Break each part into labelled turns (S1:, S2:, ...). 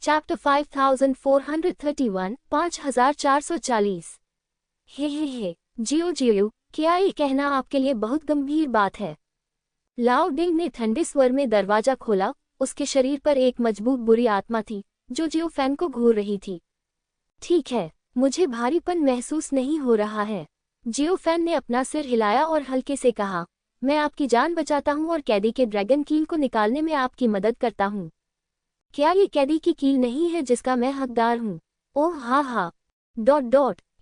S1: Chapter 5431 5440। हे जियो, क्या ये कहना आपके लिए बहुत गंभीर बात है? लाओ डिंग ने ठंडे स्वर में दरवाजा खोला। उसके शरीर पर एक मजबूत बुरी आत्मा थी जो जियो फैन को घूर रही थी। ठीक है, मुझे भारीपन महसूस नहीं हो रहा है। जियो फैन ने अपना सिर हिलाया और हल्के से कहा, मैं आपकी जान बचाता हूँ और कैदी के ड्रैगन कील को निकालने में आपकी मदद करता हूँ। क्या ये कैदी की कील नहीं है जिसका मैं हकदार हूँ? ओह हाँ,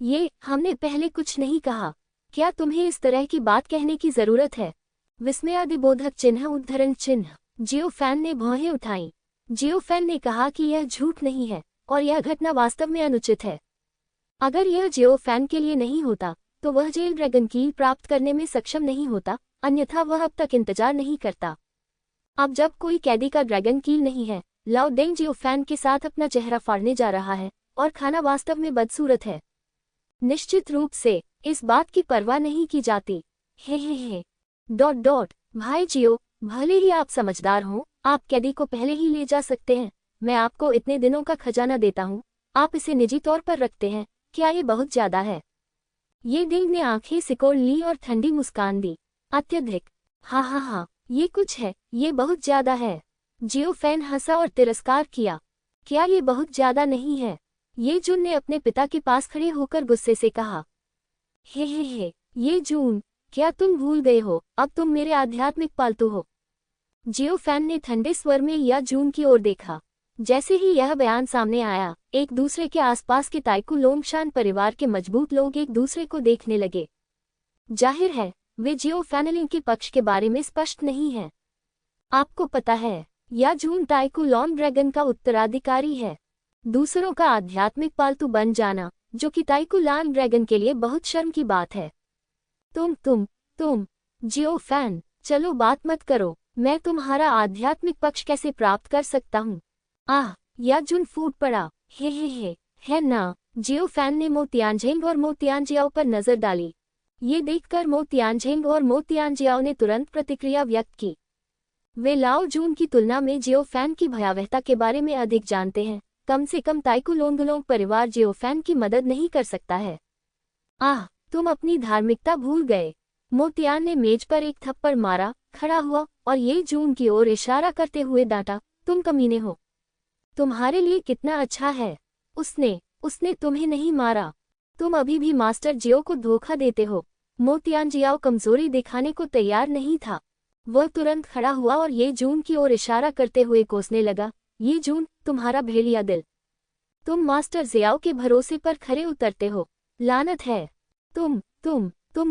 S1: ये हमने पहले कुछ नहीं कहा। क्या तुम्हें इस तरह की बात कहने की जरूरत है? विस्मयादिबोधक चिन्ह उद्धरण चिन्ह। जियो फैन ने भौहें उठाईं। जियो फैन ने कहा कि यह झूठ नहीं है और यह घटना वास्तव में अनुचित है। अगर यह जियो फैन के लिए नहीं होता तो वह जेल ड्रैगन कील प्राप्त करने में सक्षम नहीं होता, अन्यथा वह अब तक इंतजार नहीं करता। अब जब कोई कैदी का ड्रैगन कील नहीं है, लाओ डिंग जियो फैन के साथ अपना चेहरा फाड़ने जा रहा है और खाना वास्तव में बदसूरत है। निश्चित रूप से इस बात की परवाह नहीं की जाती। हे भाई जियो, भले ही आप समझदार हो, आप कैदी को पहले ही ले जा सकते हैं। मैं आपको इतने दिनों का खजाना देता हूँ, आप इसे निजी तौर पर रखते हैं। क्या ये बहुत ज्यादा है? ये डिंग ने आंखें सिकोड़ ली और ठंडी मुस्कान दी। अत्यधिक। हाँ, ये कुछ है, ये बहुत ज्यादा है। जियो फैन हंसा और तिरस्कार किया। क्या ये बहुत ज्यादा नहीं है? ये जून ने अपने पिता के पास खड़े होकर गुस्से से कहा। हे ये जून, क्या तुम भूल गए हो, अब तुम मेरे आध्यात्मिक पालतू हो? जियो फैन ने ठंडे स्वर में या जून की ओर देखा। जैसे ही यह बयान सामने आया, एक दूसरे के आसपास के ताइकू लोंगशान परिवार के मजबूत लोग एक दूसरे को देखने लगे। जाहिर है, वे जियो फैनलिंग के पक्ष के बारे में स्पष्ट नहीं हैं। आपको पता है, या जून ताइकू लॉन्ग ड्रैगन का उत्तराधिकारी है। दूसरों का आध्यात्मिक पालतू बन जाना, जो कि ताइकू लॉन्ग ड्रैगन के लिए बहुत शर्म की बात है। तुम जियो फैन, चलो बात मत करो। मैं तुम्हारा आध्यात्मिक पक्ष कैसे प्राप्त कर सकता हूँ? या जून फूट पड़ा। है ना? जियो फैन ने मो तियानझेंग और मो तियानजियाओ पर नजर डाली। ये देखकर मो तियानझेंग और मो तियानजियाओ ने तुरंत प्रतिक्रिया व्यक्त की। वे लाओ जून की तुलना में जियो फैन की भयावहता के बारे में अधिक जानते हैं। कम से कम ताइकू लोंगलोंग परिवार जियो फैन की मदद नहीं कर सकता है। तुम अपनी धार्मिकता भूल गए। मो तियान ने मेज पर एक थप्पड़ मारा, खड़ा हुआ और ये जून की ओर इशारा करते हुए डांटा, तुम कमीने हो। तुम्हारे लिए कितना अच्छा है, उसने तुम्हें नहीं मारा। तुम अभी भी मास्टर जियो को धोखा देते हो। मो तियानजियाओ कमजोरी दिखाने को तैयार नहीं था। वह तुरंत खड़ा हुआ और ये जून की ओर इशारा करते हुए कोसने लगा, ये जून, तुम्हारा भेड़िया दिल। तुम मास्टर जियाओ के भरोसे पर खरे उतरते हो। लानत है। तुम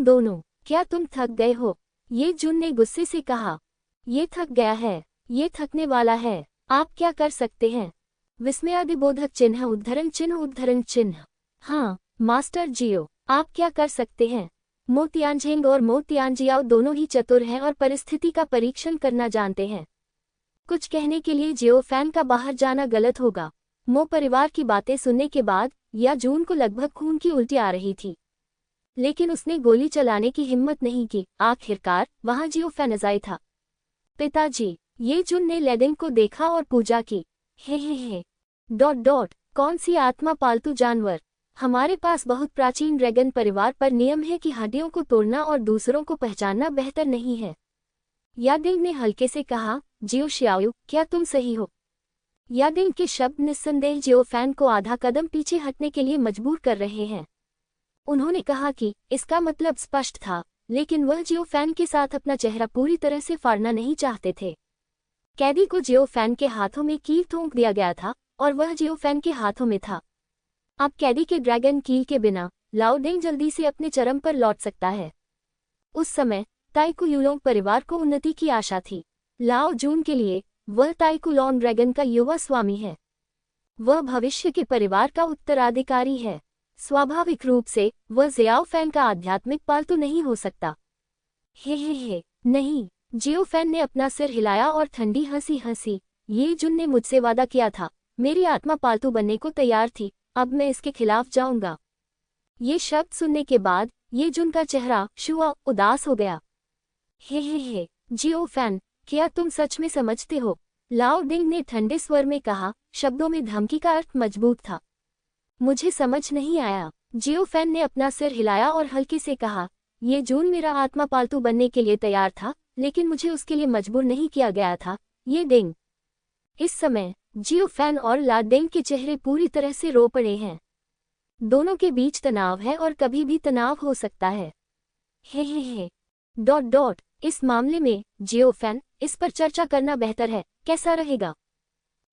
S1: दोनों, क्या तुम थक गए हो? ये जून ने गुस्से से कहा। ये थक गया है, ये थकने वाला है। आप क्या कर सकते हैं? विस्मयादिबोधक चिन्ह उद्धरण चिन्ह। हाँ, मास्टर जियो, आप क्या कर सकते हैं? मो तियानझेंग और मो तियानजियाओ दोनों ही चतुर हैं और परिस्थिति का परीक्षण करना जानते हैं। कुछ कहने के लिए जियो फैन का बाहर जाना गलत होगा। मो परिवार की बातें सुनने के बाद या जून को लगभग खून की उल्टी आ रही थी, लेकिन उसने गोली चलाने की हिम्मत नहीं की। आखिरकार वहां जियो फैनजाई था। पिताजी, ये जून ने लेडिंग को देखा और पूजा की। हे कौन सी आत्मा पालतू जानवर? हमारे पास बहुत प्राचीन ड्रैगन परिवार पर नियम है कि हड्डियों को तोड़ना और दूसरों को पहचानना बेहतर नहीं है। याडिंग ने हल्के से कहा, जियो शियाओ, क्या तुम सही हो? याडिंग के शब्द निस्संदेह जियो फैन को आधा कदम पीछे हटने के लिए मजबूर कर रहे हैं। उन्होंने कहा कि इसका मतलब स्पष्ट था, लेकिन वह जियो फैन के साथ अपना चेहरा पूरी तरह से फाड़ना नहीं चाहते थे। कैदी को जियो फैन के हाथों में कील थोंक दिया गया था और वह जियो फैन के हाथों में था। अब कैदी के ड्रैगन कील के बिना लाओ डिंग जल्दी से अपने चरम पर लौट सकता है। उस समय ताइकू युलोंग परिवार को उन्नति की आशा थी। लाओ जून के लिए वह ताइकू लॉन्ग ड्रैगन का युवा स्वामी है। वह भविष्य के परिवार का उत्तराधिकारी है। स्वाभाविक रूप से वह जियाओ फैन का आध्यात्मिक पालतू नहीं हो सकता। हे नहीं। जियो फैन ने अपना सिर हिलाया और ठंडी हंसी हंसी। ये जून ने मुझसे वादा किया था, मेरी आत्मा पालतू बनने को तैयार थी, अब मैं इसके खिलाफ जाऊंगा। ये शब्द सुनने के बाद ये जून का चेहरा उदास हो गया। हे जियो फैन, क्या तुम सच में समझते हो लाओ डिंग ने ठंडे स्वर में कहा, शब्दों में धमकी का अर्थ मजबूत था। मुझे समझ नहीं आया। जियो फैन ने अपना सिर हिलाया और हल्के से कहा, ये जून मेरा आत्मा पालतू बनने के लिए तैयार था, लेकिन मुझे उसके लिए मजबूर नहीं किया गया था। ये डिंग। इस समय जियो फैन और ला डिंग के चेहरे पूरी तरह से रो पड़े हैं। दोनों के बीच तनाव है और कभी भी तनाव हो सकता है। हे। इस मामले में जियो फैन, इस पर चर्चा करना बेहतर है, कैसा रहेगा?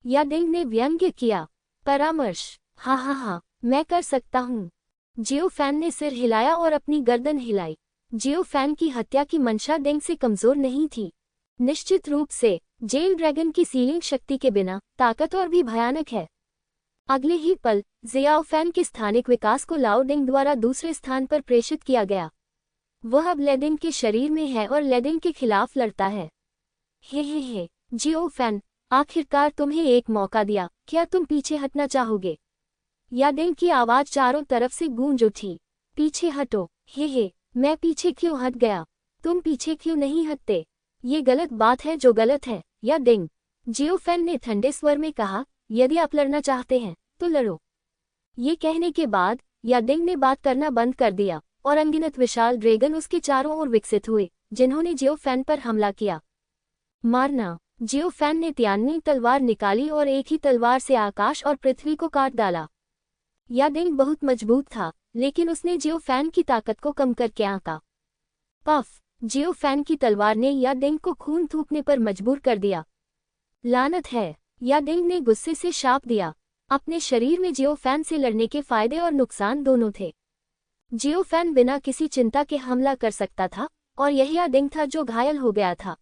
S1: या डिंग ने व्यंग्य किया। परामर्श। हाँ, मैं कर सकता हूँ। जियो फैन ने सिर हिलाया और अपनी गर्दन हिलाई। जियो फैन की हत्या की मंशा डिंग से कमजोर नहीं थी। निश्चित रूप से जेल ड्रैगन की सीलिंग शक्ति के बिना ताकतवर भी भयानक है। अगले ही पल जियाओ फैन के स्थानिक विकास को लाओ डिंग द्वारा दूसरे स्थान पर प्रेषित किया गया। वह अब लेडिंग के शरीर में है और लेडिंग के खिलाफ लड़ता है। हे। जियो फैन, आखिरकार तुम्हें एक मौका दिया, क्या तुम पीछे हटना चाहोगे? या डिंग की आवाज चारों तरफ से गूंज उठी। पीछे हटो। हे, मैं पीछे क्यों हट गया? तुम पीछे क्यों नहीं हटते? ये गलत बात है जो गलत है, या डिंग। जियो फैन ने ठंडे स्वर में कहा, यदि आप लड़ना चाहते हैं तो लड़ो। ये कहने के बाद या डिंग ने बात करना बंद कर दिया और अनगिनत विशाल ड्रैगन उसके चारों ओर विकसित हुए, जिन्होंने जियो फैन पर हमला किया। मारना। जियो फैन ने तियान्नी तलवार निकाली और एक ही तलवार से आकाश और पृथ्वी को काट डाला। या डिंग बहुत मजबूत था, लेकिन उसने जियो फैन की ताकत को कम करके आंका। पफ। जियो फैन की तलवार ने या डिंग को खून थूकने पर मजबूर कर दिया। लानत है, या डिंग ने गुस्से से शाप दिया। अपने शरीर में जियो फैन से लड़ने के फायदे और नुकसान दोनों थे। जियो फैन बिना किसी चिंता के हमला कर सकता था, और यही या डिंग था जो घायल हो गया था।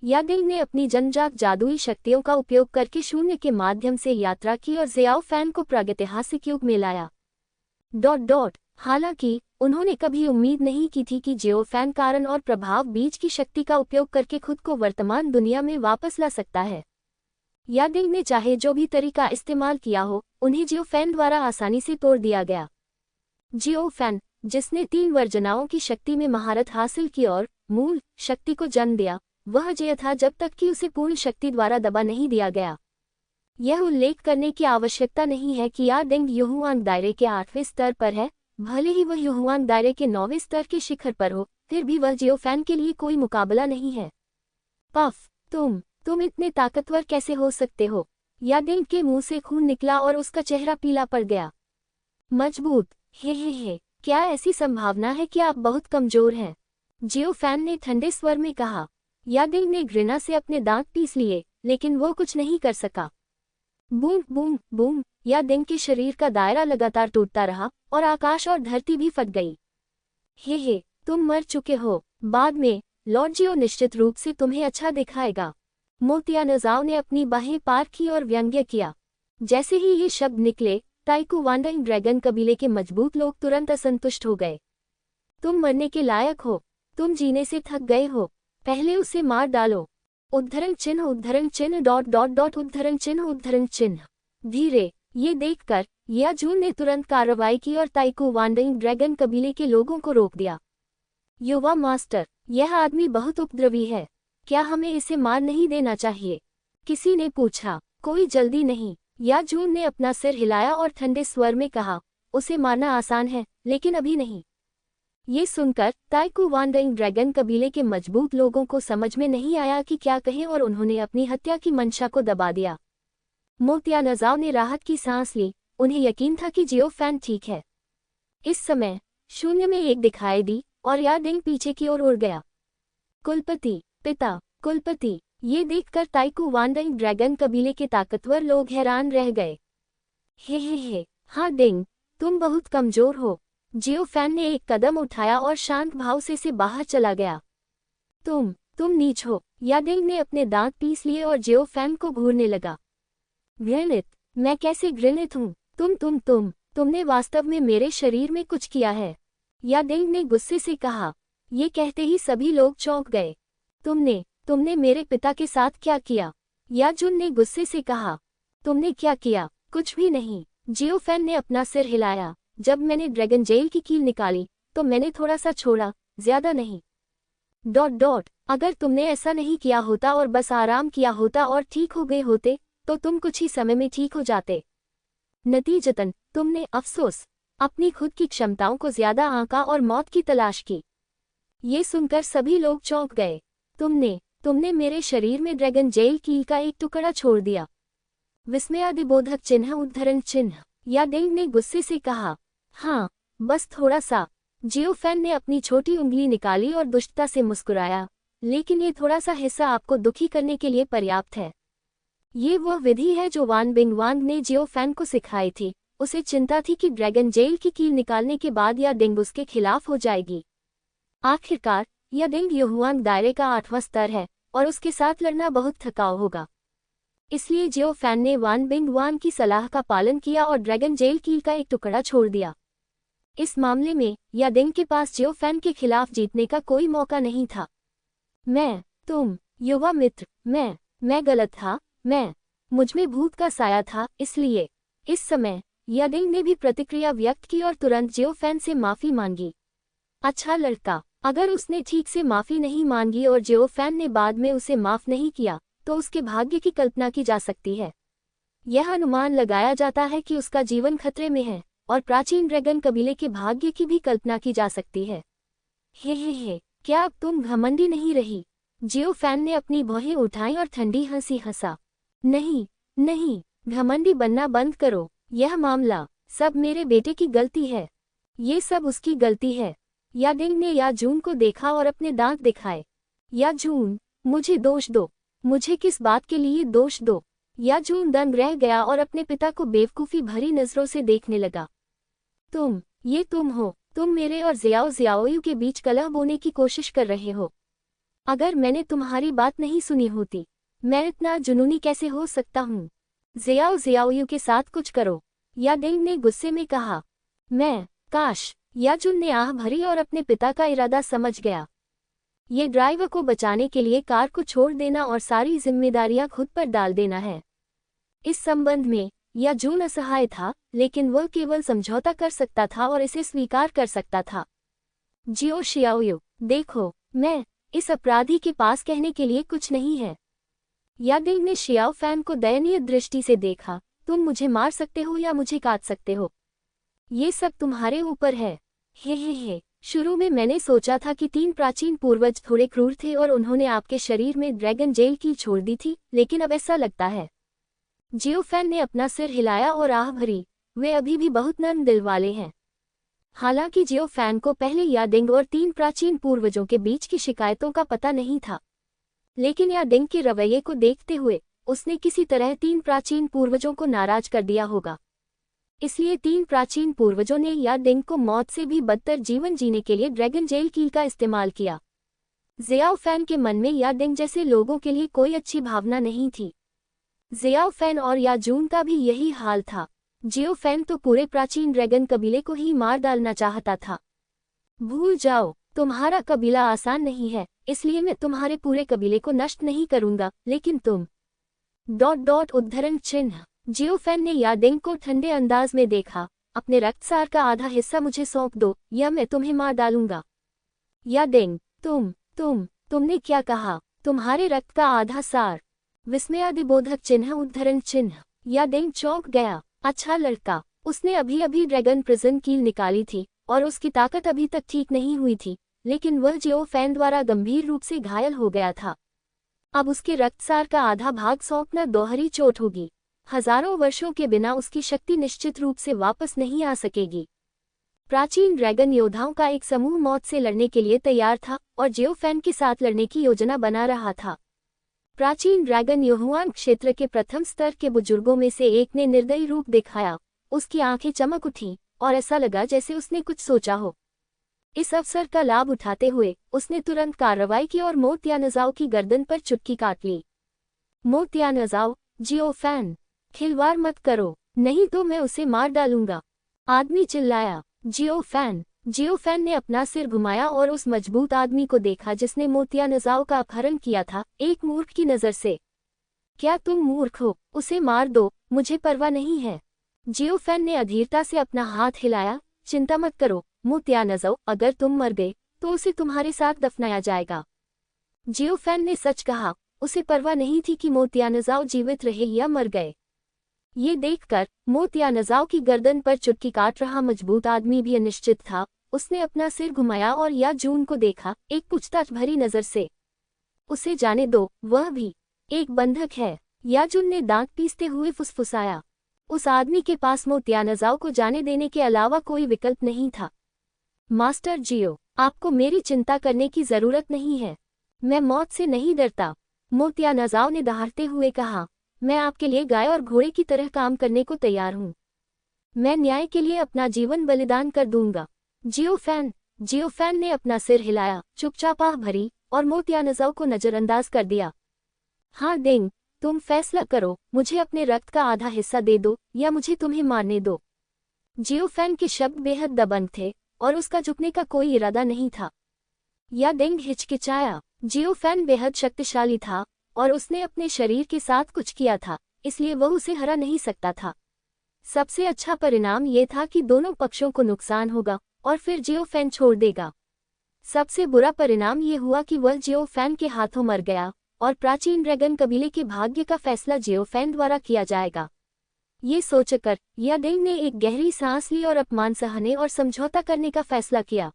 S1: या डिंग ने अपनी जन्मजात जादुई शक्तियों का उपयोग करके शून्य के माध्यम से यात्रा की और जियाओ फैन को प्रागैतिहासिक युग में लाया। हालांकि उन्होंने कभी उम्मीद नहीं की थी कि जियो फैन कारण और प्रभाव बीज की शक्ति का उपयोग करके खुद को वर्तमान दुनिया में वापस ला सकता है। या डिंग ने चाहे जो भी तरीका इस्तेमाल किया हो, उन्हें जियो फैन द्वारा आसानी से तोड़ दिया गया। जियो फैन, जिसने 3 वर्जनाओं की शक्ति में महारत हासिल की और मूल शक्ति को जन्म दिया, वह जय था जब तक कि उसे पूर्ण शक्ति द्वारा दबा नहीं दिया गया। यह उल्लेख करने की आवश्यकता नहीं है कि या डिंग युहुआंग दायरे के 8वें स्तर पर है, भले ही वह युहुआंग दायरे के 9वें स्तर के शिखर पर हो, फिर भी वह जियो फैन के लिए कोई मुकाबला नहीं है। पफ, तुम इतने ताकतवर कैसे हो सकते हो? या डिंग के मुंह से खून निकला और उसका चेहरा पीला पड़ गया। मजबूत। हे, क्या ऐसी संभावना है कि आप बहुत कमजोर हैं? जियो फैन ने ठंडे स्वर में कहा। या डिंग ने घृणा से अपने दांत पीस लिए, लेकिन वो कुछ नहीं कर सका। बूम, या डिंग के शरीर का दायरा लगातार टूटता रहा और आकाश और धरती भी फट गई। हे, तुम मर चुके हो। बाद में लॉर्ड जियो निश्चित रूप से तुम्हें अच्छा दिखाएगा। मोतियानजाओ ने अपनी बाहें पार की और व्यंग्य किया। जैसे ही ये शब्द निकले, ताइकू वांडरिंग ड्रैगन कबीले के मजबूत लोग तुरंत असंतुष्ट हो गए। तुम मरने के लायक हो, तुम जीने से थक गए हो, पहले उसे मार डालो। उद्धरण चिन्ह उद्धरण चिन्ह। धीरे। ये देखकर या जून ने तुरंत कार्रवाई की और ताइकू वांडरिंग ड्रैगन कबीले के लोगों को रोक दिया। युवा मास्टर, यह आदमी बहुत उपद्रवी है, क्या हमें इसे मार नहीं देना चाहिए? किसी ने पूछा। कोई जल्दी नहीं। या जून ने अपना सिर हिलाया और ठंडे स्वर में कहा, उसे मारना आसान है, लेकिन अभी नहीं। ये सुनकर ताइकू वांडरिंग ड्रैगन कबीले के मजबूत लोगों को समझ में नहीं आया कि क्या कहें और उन्होंने अपनी हत्या की मंशा को दबा दिया। मोतियानजाओ ने राहत की सांस ली, उन्हें यकीन था कि जियो फैन ठीक है। इस समय शून्य में एक दिखाई दी और या डिंग पीछे की ओर उड़ गया। कुलपति, पिता, कुलपति। ये देखकर ताइकू वांडरिंग ड्रैगन कबीले के ताकतवर लोग हैरान रह गए। हे, हाँ डिंग, तुम बहुत कमजोर हो। जियो फैन ने एक कदम उठाया और शांत भाव से बाहर चला गया। तुम नीच हो। या डिंग ने अपने दांत पीस लिए और जियो फैन को घूरने लगा। घृणित, मैं कैसे घृणित हूँ? तुमने वास्तव में मेरे शरीर में कुछ किया है। या डिंग ने गुस्से से कहा। ये कहते ही सभी लोग चौंक गए। तुमने मेरे पिता के साथ क्या किया? या जून ने गुस्से से कहा। तुमने क्या किया? कुछ भी नहीं। जियो फैन ने अपना सिर हिलाया। जब मैंने ड्रैगन जेल की कील निकाली तो मैंने थोड़ा सा छोड़ा, ज्यादा नहीं। अगर तुमने ऐसा नहीं किया होता और बस आराम किया होता और ठीक हो गए होते तो तुम कुछ ही समय में ठीक हो जाते। नतीजतन तुमने अफसोस अपनी खुद की क्षमताओं को ज्यादा आंका और मौत की तलाश की। ये सुनकर सभी लोग चौंक गए। तुमने मेरे शरीर में ड्रैगन जेल कील का एक टुकड़ा छोड़ दिया। विस्मयादिबोधक चिन्ह उद्धरण चिन्ह। याडिंग ने गुस्से से कहा, हाँ, बस थोड़ा सा। जियोफेन ने अपनी छोटी उंगली निकाली और दुष्टता से मुस्कुराया, लेकिन ये थोड़ा सा हिस्सा आपको दुखी करने के लिए पर्याप्त है। ये वह विधि है जो वान बिंगवांग ने जियोफेन को सिखाई थी। उसे चिंता थी कि ड्रैगन जेल की कील निकालने के बाद याडिंग उसके खिलाफ हो जाएगी। आखिरकार याडिंग युहुआंग दायरे का 8वां स्तर है और उसके साथ लड़ना बहुत थकाऊ होगा। इसलिए जियोफेन ने वान बिंगवांग की सलाह का पालन किया और ड्रैगन जेल कील का एक टुकड़ा छोड़ दिया। इस मामले में याडिंग के पास जियोफेन के खिलाफ जीतने का कोई मौका नहीं था। तुम युवा मित्र, मैं गलत था। मुझमें भूत का साया था। इसलिए इस समय याडिंग ने भी प्रतिक्रिया व्यक्त की और तुरंत जियोफेन से माफी मांगी। अच्छा लड़का। अगर उसने ठीक से माफी नहीं मांगी और जियोफेन ने बाद में उसे माफ नहीं किया तो उसके भाग्य की कल्पना की जा सकती है। यह अनुमान लगाया जाता है कि उसका जीवन खतरे में है और प्राचीन ड्रैगन कबीले के भाग्य की भी कल्पना की जा सकती है। हे, क्या अब तुम घमंडी नहीं रही? जियोफेन ने अपनी भौहें उठाई और ठंडी हंसी हंसा। नहीं, घमंडी बनना बंद करो। यह मामला सब मेरे बेटे की गलती है। ये सब उसकी गलती है। याडिंग ने याजून को देखा और अपने दांत दिखाए। याजून, मुझे दोष दो। मुझे किस बात के लिए दोष दो? याजून दंग रह गया और अपने पिता को बेवकूफ़ी भरी नजरों से देखने लगा। तुम हो। तुम मेरे और ज़ियाओयू के बीच कलह बोने की कोशिश कर रहे हो। अगर मैंने तुम्हारी बात नहीं सुनी होती, मैं इतना जुनूनी कैसे हो सकता हूँ? ज़ियाओयू के साथ कुछ करो, याडिंग ने गुस्से में कहा। काश। याजून ने आह भरी और अपने पिता का इरादा समझ गया। ये ड्राइवर को बचाने के लिए कार को छोड़ देना और सारी जिम्मेदारियां खुद पर डाल देना है। इस संबंध में याजून असहाय था, लेकिन वह केवल समझौता कर सकता था और इसे स्वीकार कर सकता था। जियो शियाओयू, देखो, मैं इस अपराधी के पास कहने के लिए कुछ नहीं है। याडिंग ने शियाओफेन को दयनीय दृष्टि से देखा। तुम मुझे मार सकते हो या मुझे काट सकते हो। ये सब तुम्हारे ऊपर है। हे। शुरू में मैंने सोचा था कि 3 प्राचीन पूर्वज थोड़े क्रूर थे और उन्होंने आपके शरीर में ड्रैगन जेल की छोड़ दी थी, लेकिन अब ऐसा लगता है। जियोफेन ने अपना सिर हिलाया और आह भरी। वे अभी भी बहुत नर्म दिल वाले हैं। हालांकि जियोफेन को पहले याडिंग और 3 प्राचीन पूर्वजों के बीच की शिकायतों का पता नहीं था, लेकिन याडिंग के रवैये को देखते हुए उसने किसी तरह 3 प्राचीन पूर्वजों को नाराज कर दिया होगा। इसलिए 3 प्राचीन पूर्वजों ने याडिंग को मौत से भी बदतर जीवन जीने के लिए ड्रैगन जेल कील का इस्तेमाल किया। ज़ियाओफेन के मन में याडिंग जैसे लोगों के लिए कोई अच्छी भावना नहीं थी। ज़ियाओफेन और याजून का भी यही हाल था। जियोफेन तो पूरे प्राचीन ड्रैगन कबीले को ही मार डालना चाहता था। भूल जाओ, तुम्हारा कबीला आसान नहीं है, इसलिए मैं तुम्हारे पूरे कबीले को नष्ट नहीं करूंगा, लेकिन तुम... उद्धरण चिन्ह। जियोफेन ने याडिंग को ठंडे अंदाज में देखा। अपने रक्तसार का आधा हिस्सा मुझे सौंप दो या मैं तुम्हें मार डालूंगा। याडिंग, तुमने क्या कहा? तुम्हारे रक्त का आधा सार? विस्मयादिबोधक चिन्ह उद्धरण चिन्ह। याडिंग चौंक गया। अच्छा लड़का। उसने अभी ड्रैगन प्रिजन कील निकाली थी और उसकी ताकत अभी तक ठीक नहीं हुई थी, लेकिन वह जियोफेन द्वारा गंभीर रूप से घायल हो गया था। अब उसके रक्तसार का आधा भाग सौंपना दोहरी चोट होगी। हजारों वर्षों के बिना उसकी शक्ति निश्चित रूप से वापस नहीं आ सकेगी। प्राचीन ड्रैगन योद्धाओं का एक समूह मौत से लड़ने के लिए तैयार था और जियोफेन के साथ लड़ने की योजना बना रहा था। प्राचीन ड्रैगन युहुआंग क्षेत्र के प्रथम स्तर के बुजुर्गों में से एक ने निर्दयी रूप दिखाया। उसकी आंखें चमक उठीं और ऐसा लगा जैसे उसने कुछ सोचा हो। इस अवसर का लाभ उठाते हुए उसने तुरंत कार्रवाई की और मो त्यानजाओ की गर्दन पर चुटकी काट ली। मो त्यानजाओ, जियोफेन, खिलवाड़ मत करो, नहीं तो मैं उसे मार डालूंगा, आदमी चिल्लाया। जियोफेन ने अपना सिर घुमाया और उस मजबूत आदमी को देखा जिसने मो त्यानजाओ का अपहरण किया था, एक मूर्ख की नज़र से। क्या तुम मूर्ख हो? उसे मार दो, मुझे परवाह नहीं है। जियोफेन ने अधीरता से अपना हाथ हिलाया। चिंता मत करो मो त्यानजाओ, अगर तुम मर गए तो उसे तुम्हारे साथ दफनाया जाएगा। जियोफैन ने सच कहा, उसे परवाह नहीं थी कि मोतियानजाओ जीवित रहे या मर गए। ये देखकर मोतियानजाओ की गर्दन पर चुटकी काट रहा मजबूत आदमी भी अनिश्चित था। उसने अपना सिर घुमाया और याजून को देखा, एक पूछताछ भरी नजर से। उसे जाने दो, वह भी एक बंधक है। याजून ने दांत पीसते हुए फुसफुसाया। उस आदमी के पास मोतियानजाओ को जाने देने के अलावा कोई विकल्प नहीं था। मास्टर जियो, आपको मेरी चिंता करने की जरूरत नहीं है। मैं मौत से नहीं डरता, मोतियानजाओ ने दहाड़ते हुए कहा। मैं आपके लिए गाय और घोड़े की तरह काम करने को तैयार हूँ। मैं न्याय के लिए अपना जीवन बलिदान कर दूंगा। जियोफैन ने अपना सिर हिलाया, चुपचाप आह भरी और मोतियानजाओ को नजरअंदाज कर दिया। हाँ डिंग, तुम फैसला करो, मुझे अपने रक्त का आधा हिस्सा दे दो या मुझे तुम्हें मारने दो। जियोफैन के शब्द बेहद दबंग थे और उसका झुकने का कोई इरादा नहीं था। या डिंग हिचकिचाया। जियोफैन बेहद शक्तिशाली था और उसने अपने शरीर के साथ कुछ किया था, इसलिए वह उसे हरा नहीं सकता था। सबसे अच्छा परिणाम ये था कि दोनों पक्षों को नुकसान होगा और फिर जियोफैन छोड़ देगा। सबसे बुरा परिणाम ये हुआ कि वह जियोफैन के हाथों मर गया और प्राचीन ड्रैगन कबीले के भाग्य का फैसला जियोफैन द्वारा किया जाएगा। ये सोचकर याडिंग ने एक गहरी सांस ली और अपमान सहने और समझौता करने का फैसला किया।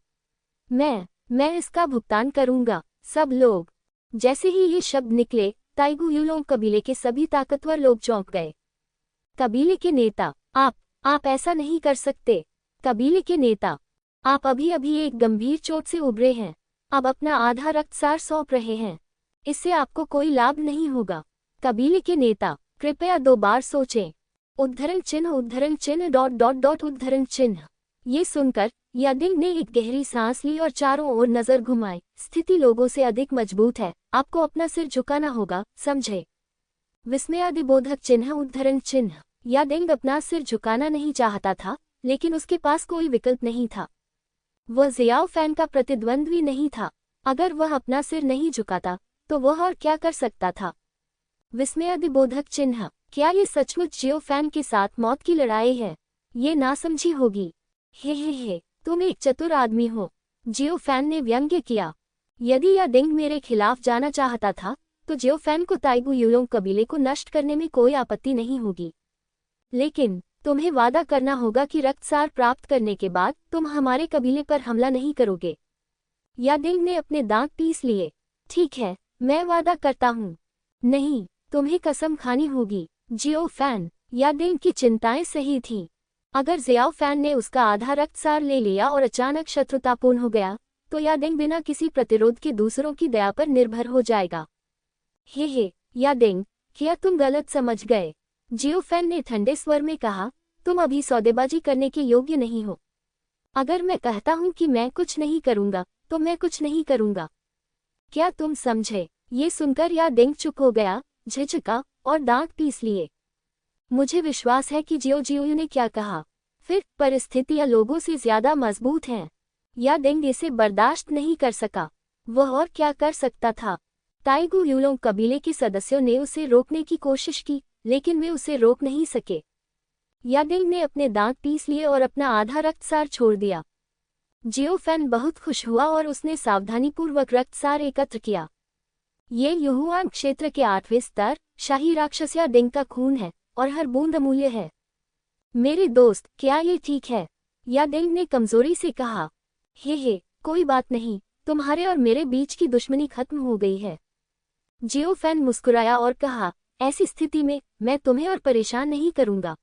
S1: मैं इसका भुगतान करूंगा, सब लोग। जैसे ही ये शब्द निकले, ताइगू युलोंग कबीले के सभी ताकतवर लोग चौंक गए। कबीले के नेता, आप ऐसा नहीं कर सकते। कबीले के नेता, आप अभी एक गंभीर चोट से उबरे हैं। अब अपना आधा रक्तसार सौंप रहे हैं, इससे आपको कोई लाभ नहीं होगा। कबीले के नेता, कृपया 2 बार सोचें। उद्धरण चिन्ह उद्धरण चिन्ह। ये सुनकर याडिंग ने एक गहरी सांस ली और चारों ओर नजर घुमाई। स्थिति लोगों से अधिक मजबूत है, आपको अपना सिर झुकाना होगा, समझे? विस्मयादिबोधक चिन्ह उद्धरण चिन्ह। याडिंग अपना सिर झुकाना नहीं चाहता था, लेकिन उसके पास कोई विकल्प नहीं था। वह जियाओफैन का प्रतिद्वंद्वी नहीं था। अगर वह अपना सिर नहीं झुकाता तो वह और क्या कर सकता था? विस्मयादिबोधक चिन्ह। क्या ये सचमुच जियोफैन के साथ मौत की लड़ाई है? ये नासमझी होगी। हे, तुम एक चतुर आदमी हो, जियोफैन ने व्यंग्य किया। यदि याडिंग मेरे खिलाफ जाना चाहता था तो जियोफैन को ताइगू युलोंग कबीले को नष्ट करने में कोई आपत्ति नहीं होगी। लेकिन तुम्हें वादा करना होगा कि रक्तसार प्राप्त करने के बाद तुम हमारे कबीले पर हमला नहीं करोगे। याडिंग ने अपने दांत पीस लिए। ठीक है, मैं वादा करता हूँ। नहीं, तुम्हें कसम खानी होगी, जियोफैन। याडिंग की चिंताएं सही थीं। अगर जियाओफैन ने उसका आधा रक्तसार ले लिया और अचानक शत्रुतापूर्ण हो गया तो याडिंग बिना किसी प्रतिरोध के दूसरों की दया पर निर्भर हो जाएगा। हे, याडिंग, क्या तुम गलत समझ गए? जियोफैन ने ठंडे स्वर में कहा, तुम अभी सौदेबाजी करने के योग्य नहीं हो। अगर मैं कहता हूं कि मैं कुछ नहीं करूंगा तो मैं कुछ नहीं करूंगा। क्या तुम समझे? ये सुनकर याडिंग चुप हो गया, झिझका और दांत पीस लिए। मुझे विश्वास है कि जियो ने क्या कहा, फिर परिस्थितियां लोगों से ज्यादा मजबूत हैं। याडिंग इसे बर्दाश्त नहीं कर सका। वह और क्या कर सकता था? ताइगू युलोंग कबीले के सदस्यों ने उसे रोकने की कोशिश की, लेकिन वे उसे रोक नहीं सके। याडिंग ने अपने दांत पीस लिए और अपना आधा रक्तसार छोड़ दिया। जियोफैन बहुत खुश हुआ और उसने सावधानीपूर्वक रक्तसार एकत्र किया। ये युहुआन क्षेत्र के 8वें स्तर शाही राक्षस याडिंग का खून है और हर बूंद अमूल्य है। मेरे दोस्त, क्या ये ठीक है? याडिंग ने कमजोरी से कहा। हे, कोई बात नहीं, तुम्हारे और मेरे बीच की दुश्मनी खत्म हो गई है। जियोफैन मुस्कुराया और कहा, ऐसी स्थिति में मैं तुम्हें और परेशान नहीं करूंगा।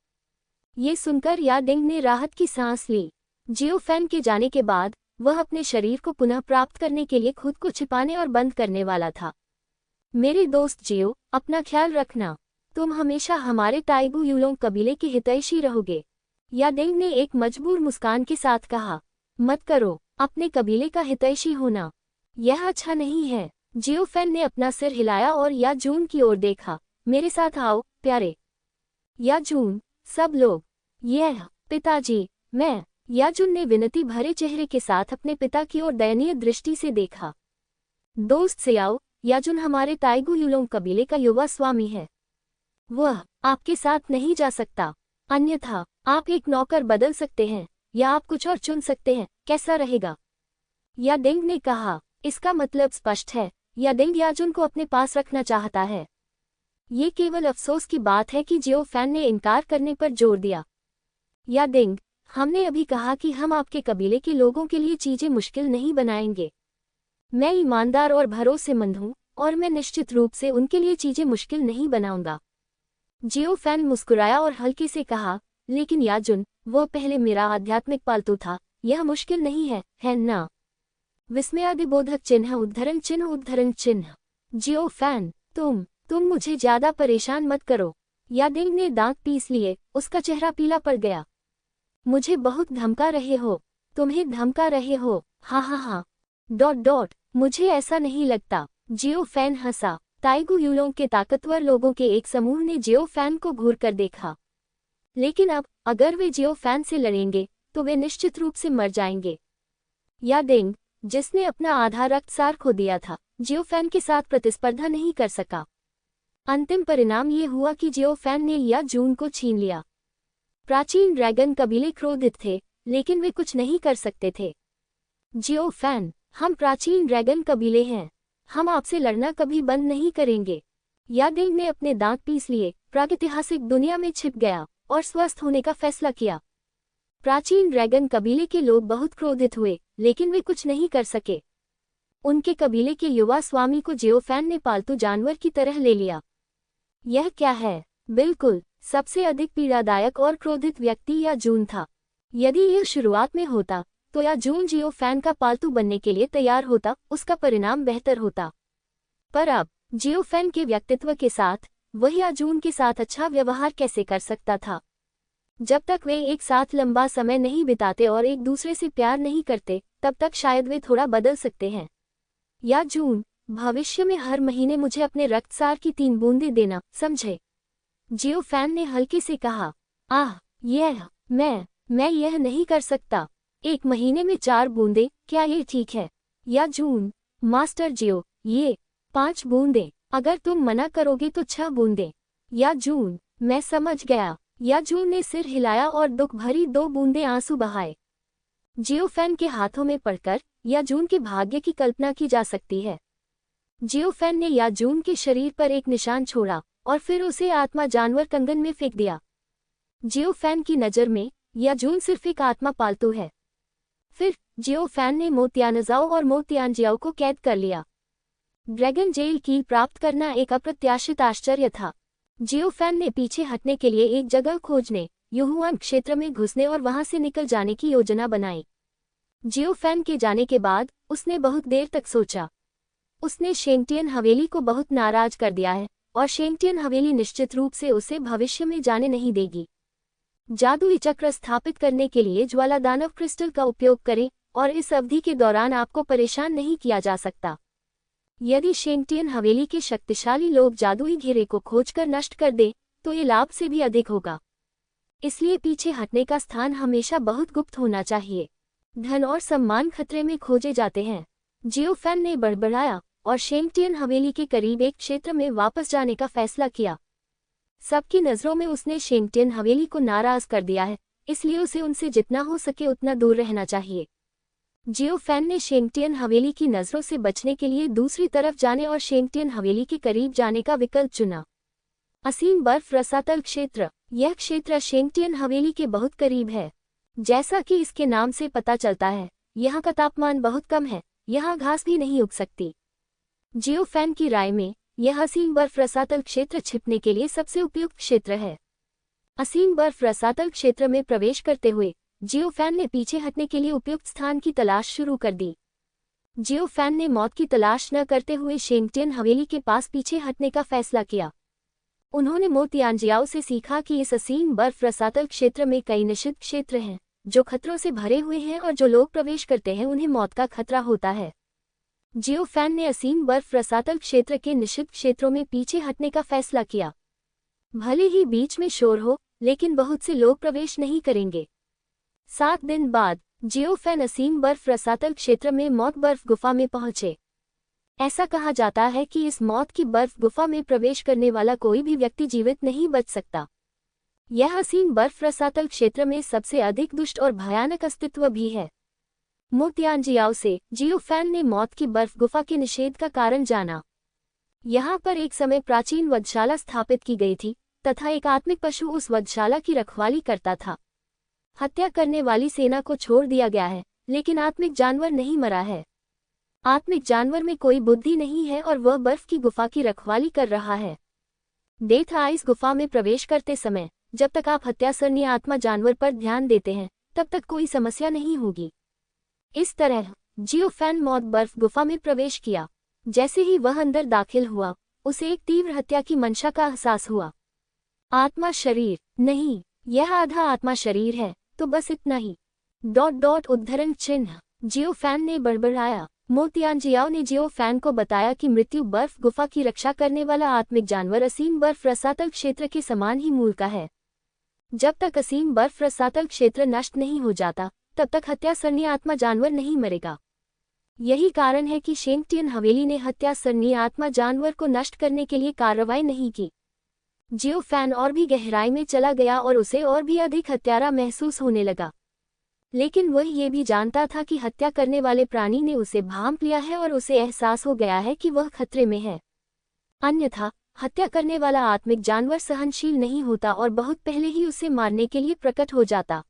S1: ये सुनकर याडिंग ने राहत की सांस ली। जियोफैन के जाने के बाद वह अपने शरीर को पुनः प्राप्त करने के लिए खुद को छिपाने और बंद करने वाला था। मेरे दोस्त जियो, अपना ख्याल रखना। तुम हमेशा हमारे ताइगू युलोंग कबीले के हितैषी रहोगे। याडिंग ने एक मजबूर मुस्कान के साथ कहा, मत करो, अपने कबीले का हितैषी होना यह अच्छा नहीं है। जियोफैन ने अपना सिर हिलाया और याजून की ओर देखा। मेरे साथ आओ, प्यारे। याजून, सब लोग। यह पिताजी, मैं। याजून ने विनती भरे चेहरे के साथ अपने पिता की ओर दयनीय दृष्टि से देखा। दोस्त से आओ, याजून हमारे ताइगू युलोंग कबीले का युवा स्वामी है। वह आपके साथ नहीं जा सकता, अन्यथा आप एक नौकर बदल सकते हैं या आप कुछ और चुन सकते हैं, कैसा रहेगा? याडिंग ने कहा। इसका मतलब स्पष्ट है, या डिंग याजुन को अपने पास रखना चाहता है। ये केवल अफसोस की बात है कि जियो फैन ने इनकार करने पर जोर दिया। या डिंग, हमने अभी कहा कि हम आपके कबीले के लोगों के लिए चीजें मुश्किल नहीं बनाएंगे। मैं ईमानदार और भरोसेमंद हूँ और मैं निश्चित रूप से उनके लिए चीजें मुश्किल नहीं बनाऊंगा। जियो फैन मुस्कुराया और हल्के से कहा, लेकिन याजुन, वो पहले मेरा आध्यात्मिक पालतू था, यह मुश्किल नहीं है ना? विस्मयादिबोधक चिन्ह उद्धरण चिन्ह उद्धरण चिन्ह। जियो फैन, तुम मुझे ज्यादा परेशान मत करो। याडिंग ने दांत पीस लिए, उसका चेहरा पीला पड़ गया। मुझे बहुत धमका रहे हो। तुम्हें धमका रहे हो? हाँ। ... मुझे ऐसा नहीं लगता। जियो फैन हंसा। ताइगू यूलोंग के ताकतवर लोगों के एक समूह ने जियो फैन को घूर कर देखा। लेकिन अब अगर वे जियो फैन से लड़ेंगे तो वे निश्चित रूप से मर जाएंगे। याडिंग, जिसने अपना आधा रक्तसार खो दिया था, जियो फैन के साथ प्रतिस्पर्धा नहीं कर सका। अंतिम परिणाम ये हुआ कि जियो फैन ने या जून को छीन लिया। प्राचीन ड्रैगन कबीले क्रोधित थे, लेकिन वे कुछ नहीं कर सकते थे। जियो फैन, हम प्राचीन ड्रैगन कबीले हैं। हम आपसे लड़ना कभी बंद नहीं करेंगे। याडिंग ने अपने दांत पीस लिए, प्रागैतिहासिक दुनिया में छिप गया और स्वस्थ होने का फैसला किया। प्राचीन ड्रैगन कबीले के लोग बहुत क्रोधित हुए, लेकिन वे कुछ नहीं कर सके। उनके कबीले के युवा स्वामी को जियो फैन ने पालतू जानवर की तरह ले लिया। यह क्या है? बिल्कुल, सबसे अधिक पीड़ादायक और क्रोधित व्यक्ति या जून था। यदि यह शुरुआत में होता तो या जून जियो फैन का पालतू बनने के लिए तैयार होता, उसका परिणाम बेहतर होता। पर अब जियो फैन के व्यक्तित्व के साथ वह या जून के साथ अच्छा व्यवहार कैसे कर सकता था? जब तक वे एक साथ लंबा समय नहीं बिताते और एक दूसरे से प्यार नहीं करते, तब तक शायद वे थोड़ा बदल सकते हैं। या जून, भविष्य में हर महीने मुझे अपने रक्तसार की 3 बूंदें देना, समझे? जियो फैन ने हल्के से कहा। मैं यह नहीं कर सकता। 1 महीने में 4 बूंदें, क्या ये ठीक है? या जून, मास्टर जियो, ये 5 बूंदें। अगर तुम मना करोगे तो 6 बूंदें। या जून, मैं समझ गया। या जून ने सिर हिलाया और दुख भरी 2 बूंदें आंसू बहाए। जियो फैन के हाथों में पड़कर या जून के भाग्य की कल्पना की जा सकती है। जियो फैन ने या जून के शरीर पर एक निशान छोड़ा और फिर उसे आत्मा जानवर कंगन में फेंक दिया। जियो फैन की नज़र में या जून सिर्फ एक आत्मा पालतू है। फिर जियो फैन ने मो तियानजाओ और मो तियानजियाओ को कैद कर लिया। ड्रैगन जेल की प्राप्त करना एक अप्रत्याशित आश्चर्य था। जियो फैन ने पीछे हटने के लिए एक जगह खोजने, युहुआन क्षेत्र में घुसने और वहां से निकल जाने की योजना बनाई। जियो फैन के जाने के बाद उसने बहुत देर तक सोचा। उसने शेंगटियन हवेली को बहुत नाराज कर दिया है और शेंगटियन हवेली निश्चित रूप से उसे भविष्य में जाने नहीं देगी। जादुई चक्र स्थापित करने के लिए ज्वाला दानव क्रिस्टल का उपयोग करें और इस अवधि के दौरान आपको परेशान नहीं किया जा सकता। यदि शेंगटियन हवेली के शक्तिशाली लोग जादुई घेरे को खोजकर नष्ट कर दें, तो ये लाभ से भी अधिक होगा। इसलिए पीछे हटने का स्थान हमेशा बहुत गुप्त होना चाहिए। धन और सम्मान खतरे में खोजे जाते हैं। जियो फैन ने बड़बड़ाया और शेंगटियन हवेली के करीब एक क्षेत्र में वापस जाने का फैसला किया। सबकी नज़रों में उसने शेंगटियन हवेली को नाराज कर दिया है, इसलिए उसे उनसे जितना हो सके उतना दूर रहना चाहिए। जियो फैन ने शेंगटियन हवेली की नज़रों से बचने के लिए दूसरी तरफ जाने और शेंगटियन हवेली के करीब जाने का विकल्प चुना। असीम बर्फ रसातल क्षेत्र। यह क्षेत्र शेंगटियन हवेली के बहुत करीब है। जैसा कि इसके नाम से पता चलता है, यहाँ का तापमान बहुत कम है, यहाँ घास भी नहीं उग सकती। जियो फैन की राय में यह असीम बर्फ रसातल क्षेत्र छिपने के लिए सबसे उपयुक्त क्षेत्र है। असीम बर्फ रसातल क्षेत्र में प्रवेश करते हुए जियो फैन ने पीछे हटने के लिए उपयुक्त स्थान की तलाश शुरू कर दी। जियो फैन ने मौत की तलाश न करते हुए शेंगटियन हवेली के पास पीछे हटने का फैसला किया। उन्होंने मो तियानजियाओ से सीखा कि इस असीम बर्फ रसातल क्षेत्र में कई निषिद्ध क्षेत्र हैं, जो खतरों से भरे हुए हैं और जो लोग प्रवेश करते हैं उन्हें मौत का खतरा होता है। जियो फैन ने असीम बर्फ रसातल क्षेत्र के निषिद्ध क्षेत्रों में पीछे हटने का फैसला किया। भले ही बीच में शोर हो, लेकिन बहुत से लोग प्रवेश नहीं करेंगे। 7 दिन बाद जियो फैन असीम बर्फ रसातल क्षेत्र में मौत बर्फ गुफा में पहुंचे। ऐसा कहा जाता है कि इस मौत की बर्फ गुफा में प्रवेश करने वाला कोई भी व्यक्ति जीवित नहीं बच सकता। यह असीम बर्फ रसातल क्षेत्र में सबसे अधिक दुष्ट और भयानक अस्तित्व भी है। मो तियानजियाओ से जियो फैन ने मौत की बर्फ गुफा के निषेध का कारण जाना। यहाँ पर एक समय प्राचीन वधशाला स्थापित की गई थी तथा एक आत्मिक पशु उस वधशाला की रखवाली करता था। हत्या करने वाली सेना को छोड़ दिया गया है, लेकिन आत्मिक जानवर नहीं मरा है। आत्मिक जानवर में कोई बुद्धि नहीं है और वह बर्फ की गुफा की रखवाली कर रहा है। डेथ आइस गुफा में प्रवेश करते समय जब तक आप हत्यासरणी आत्मा जानवर पर ध्यान देते हैं तब तक कोई समस्या नहीं होगी। इस तरह जियो फैन मौत बर्फ गुफा में प्रवेश किया। जैसे ही वह अंदर दाखिल हुआ उसे एक तीव्र हत्या की मंशा का एहसास हुआ। आत्मा शरीर नहीं, यह आधा आत्मा शरीर है, तो बस इतना ही। उद्धरण चिन्ह। जियो फैन ने बड़बड़ाया। मो तियानजियाओ ने जियो फैन को बताया कि मृत्यु बर्फ गुफा की रक्षा करने वाला आत्मिक जानवर असीम बर्फ रसातल क्षेत्र के समान ही मूल का है। जब तक असीम बर्फ रसातल क्षेत्र नष्ट नहीं हो जाता तब तक हत्यासरणी आत्मा जानवर नहीं मरेगा। यही कारण है कि शेंगटियन हवेली ने हत्यासरणी आत्मा जानवर को नष्ट करने के लिए कार्रवाई नहीं की। जियो फैन और भी गहराई में चला गया और उसे और भी अधिक हत्यारा महसूस होने लगा। लेकिन वह ये भी जानता था कि हत्या करने वाले प्राणी ने उसे भांप लिया है और उसे एहसास हो गया है कि वह खतरे में है। अन्यथा हत्या करने वाला आत्मिक जानवर सहनशील नहीं होता और बहुत पहले ही उसे मारने के लिए प्रकट हो जाता।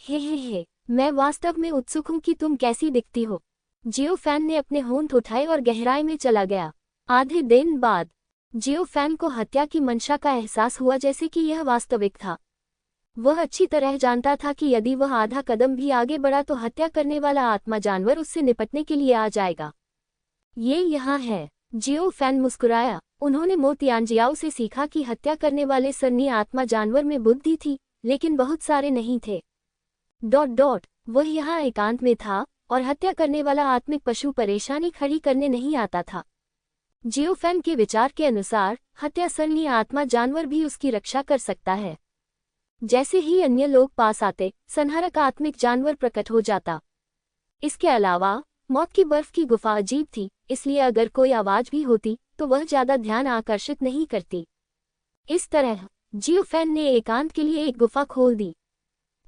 S1: हे, मैं वास्तव में उत्सुक हूं कि तुम कैसी दिखती हो। जियो फैन ने अपने होंठ उठाए और गहराई में चला गया। आधे दिन बाद जियो फैन को हत्या की मंशा का एहसास हुआ, जैसे कि यह वास्तविक था। वह अच्छी तरह जानता था कि यदि वह आधा कदम भी आगे बढ़ा तो हत्या करने वाला आत्मा जानवर उससे निपटने के लिए आ जाएगा। ये यहाँ है। जियो फैन मुस्कुराया। उन्होंने मो तियानजियाओ से सीखा कि हत्या करने वाले सरनी आत्मा जानवर में बुद्धि थी, लेकिन बहुत सारे नहीं थे। वह यहाँ एकांत में था और हत्या करने वाला आत्मिक पशु परेशानी खड़ी करने नहीं आता था। जियो फैन के विचार के अनुसार हत्यासरणी आत्मा जानवर भी उसकी रक्षा कर सकता है। जैसे ही अन्य लोग पास आते संहारक आत्मिक जानवर प्रकट हो जाता। इसके अलावा मौत की बर्फ की गुफा अजीब थी, इसलिए अगर कोई आवाज भी होती तो वह ज्यादा ध्यान आकर्षित नहीं करती। इस तरह जियो फैन ने एकांत के लिए एक गुफा खोल दी।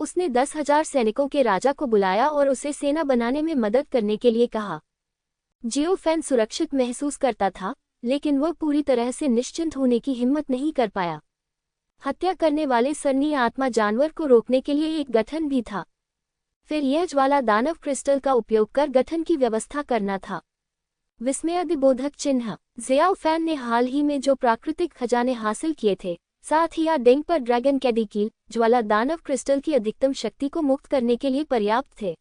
S1: उसने 10,000 सैनिकों के राजा को बुलाया और उसे सेना बनाने में मदद करने के लिए कहा। जियो फैन सुरक्षित महसूस करता था, लेकिन वह पूरी तरह से निश्चिंत होने की हिम्मत नहीं कर पाया। हत्या करने वाले सरनी आत्मा जानवर को रोकने के लिए एक गठन भी था। फिर यह ज्वाला दानव क्रिस्टल का उपयोग कर गठन की व्यवस्था करना था। विस्मयादिबोधक चिन्ह। जियाओ फैन ने हाल ही में जो प्राकृतिक खजाने हासिल किए थे, साथ ही डेंग पर ड्रैगन कैडिकील ज्वाला दानव क्रिस्टल की अधिकतम शक्ति को मुक्त करने के लिए पर्याप्त थे।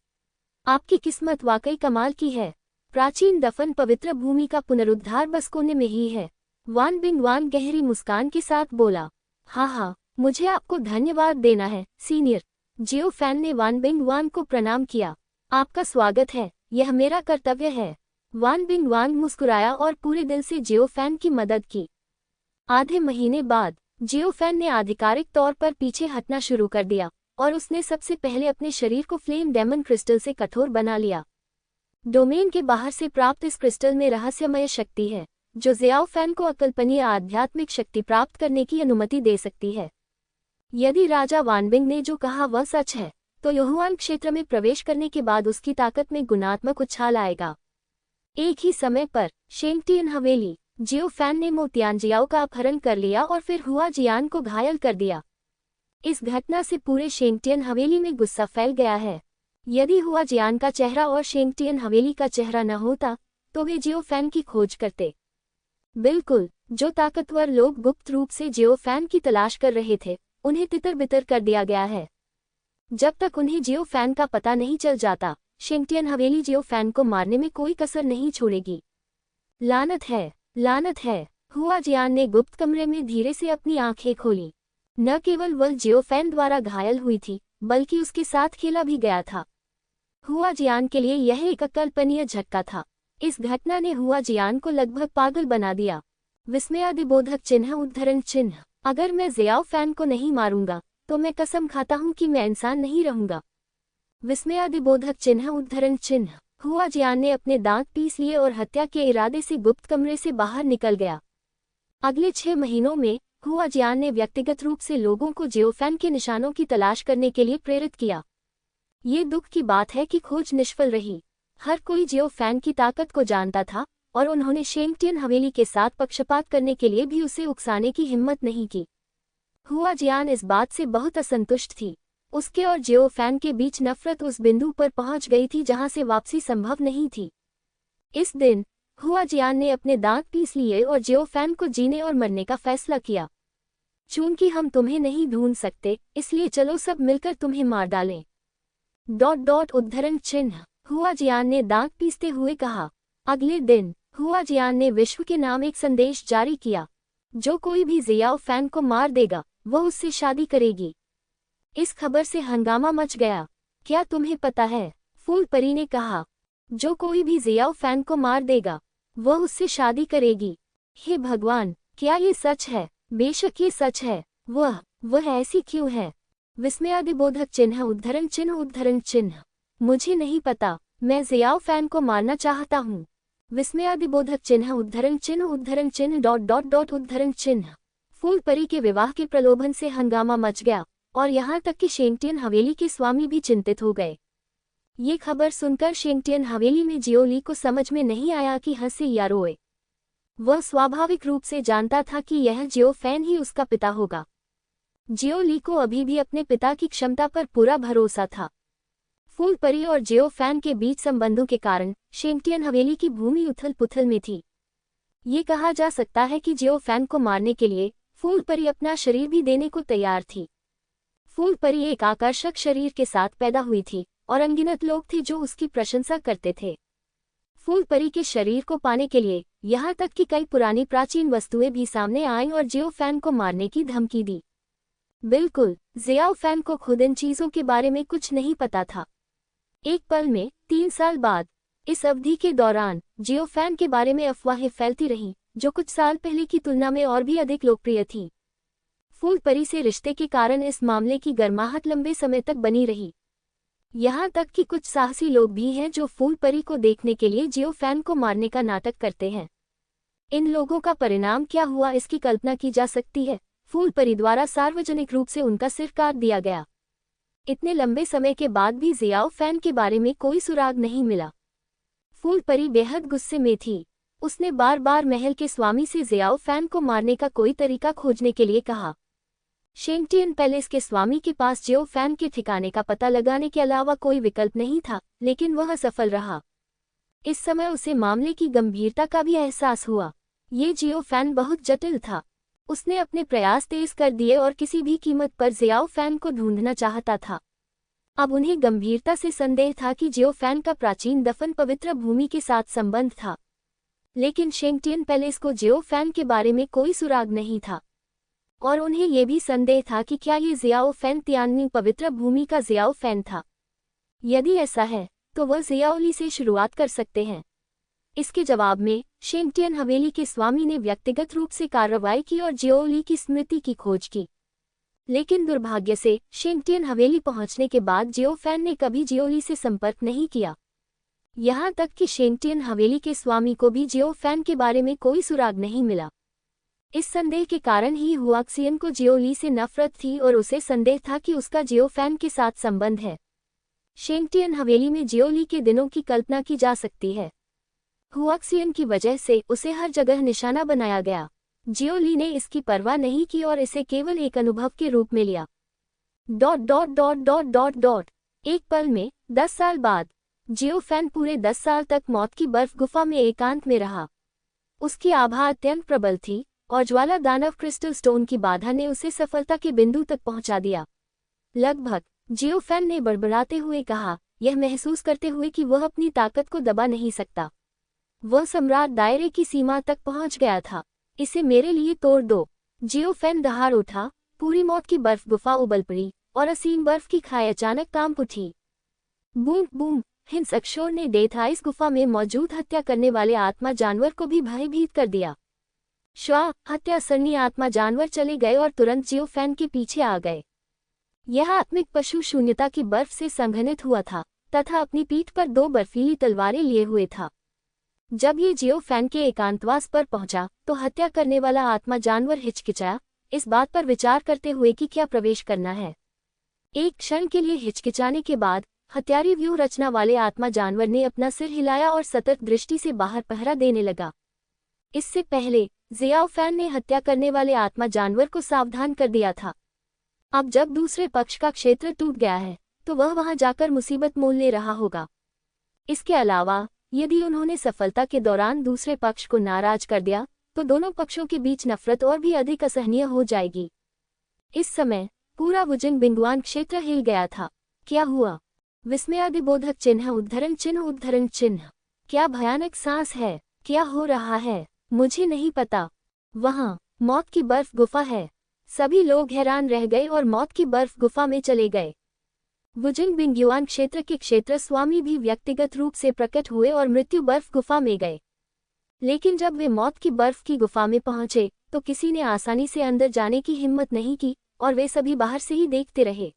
S1: आपकी किस्मत वाकई कमाल की है। प्राचीन दफन पवित्र भूमि का पुनरुद्धार बस कोने में ही है। वान बिंग वान गहरी मुस्कान के साथ बोला। हाँ, मुझे आपको धन्यवाद देना है, सीनियर। जियो फैन ने वान बिंग वान को प्रणाम किया। आपका स्वागत है, यह मेरा कर्तव्य है। वान बिंग वान मुस्कुराया और पूरे दिल से जियो फैन की मदद की। आधे महीने बाद जियो फैन ने आधिकारिक तौर पर पीछे हटना शुरू कर दिया और उसने सबसे पहले अपने शरीर को फ्लेम डेमन क्रिस्टल से कठोर बना लिया। डोमेन के बाहर से प्राप्त इस क्रिस्टल में रहस्यमय शक्ति है, जो जियाओ फैन को अकल्पनीय आध्यात्मिक शक्ति प्राप्त करने की अनुमति दे सकती है। यदि राजा वानबिंग ने जो कहा वह सच है, तो युहुआन क्षेत्र में प्रवेश करने के बाद उसकी ताकत में गुणात्मक उछाल आएगा। एक ही समय पर शेंगटियन हवेली। जियो फैन ने मो तियानजियाओ का अपहरण कर लिया और फिर हुआ जियान को घायल कर दिया। इस घटना से पूरे शेंगटियन हवेली में गुस्सा फैल गया है। यदि हुआ जियान का चेहरा और शेंगटियन हवेली का चेहरा न होता तो वे जियो फैन की खोज करते। बिल्कुल, जो ताकतवर लोग गुप्त रूप से जियो फैन की तलाश कर रहे थे, उन्हें तितर बितर कर दिया गया है। जब तक उन्हें जियो फैन का पता नहीं चल जाता, शेंगटियन हवेली जियो फैन को मारने में कोई कसर नहीं छोड़ेगी। लानत है। हुआ जियान ने गुप्त कमरे में धीरे से अपनी आंखें खोली। न केवल वह जियो फैन द्वारा घायल हुई थी, बल्कि उसके साथ खेला भी गया था। हुआ जियान के लिए यह एक अकल्पनीय झटका था। इस घटना ने हुआ जियान को लगभग पागल बना दिया। विस्मयादिबोधक चिन्ह उद्धरण चिन्ह। अगर मैं जियाओ फैन को नहीं मारूंगा तो मैं कसम खाता हूं कि मैं इंसान नहीं रहूंगा। विस्मयादिबोधक चिन्ह उद्धरण चिन्ह। हुआ जियान ने अपने दांत पीस लिए और हत्या के इरादे से गुप्त कमरे से बाहर निकल गया। अगले 6 महीनों में हुआ जियान ने व्यक्तिगत रूप से लोगों को जियो फैन के निशानों की तलाश करने के लिए प्रेरित किया। ये दुख की बात है कि खोज निष्फल रही। हर कोई जियो फैन की ताकत को जानता था और उन्होंने शेंगटियन हवेली के साथ पक्षपात करने के लिए भी उसे उकसाने की हिम्मत नहीं की। हुआ जियान इस बात से बहुत असंतुष्ट थी। उसके और जियो फैन के बीच नफरत उस बिंदु पर पहुंच गई थी जहां से वापसी संभव नहीं थी। इस दिन हुआ जियान ने अपने दांत पीस लिए और जियो फैन को जीने और मरने का फैसला किया। चूंकि हम तुम्हें नहीं ढूंढ सकते, इसलिए चलो सब मिलकर तुम्हें मार डालें। उद्धरण चिन्ह। हुआ जियान ने दांत पीसते हुए कहा। अगले दिन हुआ जियान ने विश्व के नाम एक संदेश जारी किया। जो कोई भी जियाओ फैन को मार देगा वह उससे शादी करेगी। इस खबर से हंगामा मच गया। क्या तुम्हें पता है, फूल परी ने कहा, जो कोई भी जियाओ फैन को मार देगा वह उससे शादी करेगी। हे भगवान, क्या ये सच है? बेशक ये सच है। वह ऐसी क्यों है? विस्मयादिबोधक चिन्ह उद्धरण चिन्ह। मुझे नहीं पता, मैं जियाओ फैन को मारना चाहता हूँ। विस्मयादिबोधक चिन्ह उद्धरण चिन्ह उद्धरण चिन्ह। फूल परी के विवाह के प्रलोभन से हंगामा मच गया और यहाँ तक कि शेंगटियन हवेली के स्वामी भी चिंतित हो गए। ये खबर सुनकर शेंगटियन हवेली में जियो ली को समझ में नहीं आया कि हंसे या रोए। वह स्वाभाविक रूप से जानता था कि यह जियो फैन ही उसका पिता होगा। जियो ली को अभी भी अपने पिता की क्षमता पर पूरा भरोसा था। फूल परी और जियो फैन के बीच संबंधों के कारण शेंगटियन हवेली की भूमि उथल पुथल में थी। ये कहा जा सकता है कि जियो फैन को मारने के लिए फूल परी अपना शरीर भी देने को तैयार थी। फूल परी एक आकर्षक शरीर के साथ पैदा हुई थी और अनगिनत लोग थे जो उसकी प्रशंसा करते थे। फूल परी के शरीर को पाने के लिए यहाँ तक कि कई पुरानी प्राचीन वस्तुएं भी सामने आईं और जियो फैन को मारने की धमकी दी। बिल्कुल, जियाओ फैन को खुद इन चीजों के बारे में कुछ नहीं पता था। एक पल में 3 साल बाद, इस अवधि के दौरान जियो फैन के बारे में अफवाहें फैलती रहीं, जो कुछ साल पहले की तुलना में और भी अधिक लोकप्रिय थी। फूल परी से रिश्ते के कारण इस मामले की गर्माहट लंबे समय तक बनी रही। यहाँ तक कि कुछ साहसी लोग भी हैं जो फूल परी को देखने के लिए जियो फैन को मारने का नाटक करते हैं। इन लोगों का परिणाम क्या हुआ इसकी कल्पना की जा सकती है। फूल परी द्वारा सार्वजनिक रूप से उनका सिर काट दिया गया। इतने लंबे समय के बाद भी जियाओ फैन के बारे में कोई सुराग नहीं मिला। फूल परी बेहद गुस्से में थी। उसने बार बार महल के स्वामी से जियाओ फैन को मारने का कोई तरीका खोजने के लिए कहा। शेंगटियन पैलेस के स्वामी के पास जियो फैन के ठिकाने का पता लगाने के अलावा कोई विकल्प नहीं था, लेकिन वह असफल रहा। इस समय उसे मामले की गंभीरता का भी एहसास हुआ। ये जियो फैन बहुत जटिल था। उसने अपने प्रयास तेज कर दिए और किसी भी कीमत पर जियाओ फैन को ढूंढना चाहता था। अब उन्हें गंभीरता से संदेह था कि जियो फैन का प्राचीन दफन पवित्र भूमि के साथ संबंध था, लेकिन शेंगटियन पैलेस को जियो फैन के बारे में कोई सुराग नहीं था और उन्हें यह भी संदेह था कि क्या ये जियाओ फैन तियाननिंग पवित्र भूमि का जियाओ फैन था। यदि ऐसा है तो वह जियाओ ली से शुरुआत कर सकते हैं। इसके जवाब में शेंगटियन हवेली के स्वामी ने व्यक्तिगत रूप से कार्रवाई की और जियो ली की स्मृति की खोज की, लेकिन दुर्भाग्य से शेंगटियन हवेली पहुंचने के बाद जियो फैन ने कभी जियो ली से संपर्क नहीं किया। यहाँ तक कि शेंगटियन हवेली के स्वामी को भी जियो फैन के बारे में कोई सुराग नहीं मिला। इस संदेह के कारण ही हुआक्सियन को जियो ली से नफरत थी और उसे संदेह था कि उसका जियो फैन के साथ संबंध है। शेंगटियन हवेली में जियो ली के दिनों की कल्पना की जा सकती है। हुआक्सियन की वजह से उसे हर जगह निशाना बनाया गया। जियो ली ने इसकी परवाह नहीं की और इसे केवल एक अनुभव के रूप में लिया। एक पल में 10 साल बाद जियो फैन पूरे 10 साल तक मौत की बर्फ गुफा में एकांत में रहा। उसकी आभा अत्यंत प्रबल थी और ज्वाला दानव क्रिस्टल स्टोन की बाधा ने उसे सफलता के बिंदु तक पहुंचा दिया। लगभग, जियो फैन ने बड़बड़ाते हुए कहा, यह महसूस करते हुए कि वह अपनी ताकत को दबा नहीं सकता। वह सम्राट दायरे की सीमा तक पहुंच गया था। इसे मेरे लिए तोड़ दो। जियो फैन दहाड़ उठा, पूरी मौत की बर्फ गुफा उबल पड़ी और असीम बर्फ की खाई अचानक कांप उठी। बूम बूम, हिंसक शोर ने डेथाइस गुफा में मौजूद हत्या करने वाले आत्मा जानवर को भी भयभीत कर दिया। श्वा हत्या सरनी आत्मा जानवर चले गए और तुरंत जियो फैन के पीछे आ गए। यह आत्मिक पशु शून्यता की बर्फ से संघनित हुआ था तथा अपनी पीठ पर 2 बर्फीली तलवारें लिए हुए था। जब ये जियो फैन के एकांतवास पर पहुंचा तो हत्या करने वाला आत्मा जानवर हिचकिचाया, इस बात पर विचार करते हुए कि क्या प्रवेश करना है। एक क्षण के लिए हिचकिचाने के बाद हत्यारी व्यूह रचना वाले आत्मा जानवर ने अपना सिर हिलाया और सतर्क दृष्टि से बाहर पहरा देने लगा। इससे पहले जियाओ फैन ने हत्या करने वाले आत्मा जानवर को सावधान कर दिया था। अब जब दूसरे पक्ष का क्षेत्र टूट गया है तो वह वहां जाकर मुसीबत मोल ले रहा होगा। इसके अलावा यदि उन्होंने सफलता के दौरान दूसरे पक्ष को नाराज कर दिया तो दोनों पक्षों के बीच नफरत और भी अधिक असहनीय हो जाएगी। इस समय पूरा वुजिन बिंगुआन क्षेत्र हिल गया था। क्या हुआ? विस्मयादिबोधक चिन्ह उद्धरण चिन्ह उद्धरण चिन्ह। क्या भयानक सांस है? क्या हो रहा है? मुझे नहीं पता। वहां मौत की बर्फ गुफा है। सभी लोग हैरान रह गए और मौत की बर्फ गुफा में चले गए। वुजिन बिंगुआन क्षेत्र के क्षेत्र स्वामी भी व्यक्तिगत रूप से प्रकट हुए और मृत्यु बर्फ गुफा में गए। लेकिन जब वे मौत की बर्फ की गुफा में पहुंचे तो किसी ने आसानी से अंदर जाने की हिम्मत नहीं की और वे सभी बाहर से ही देखते रहे।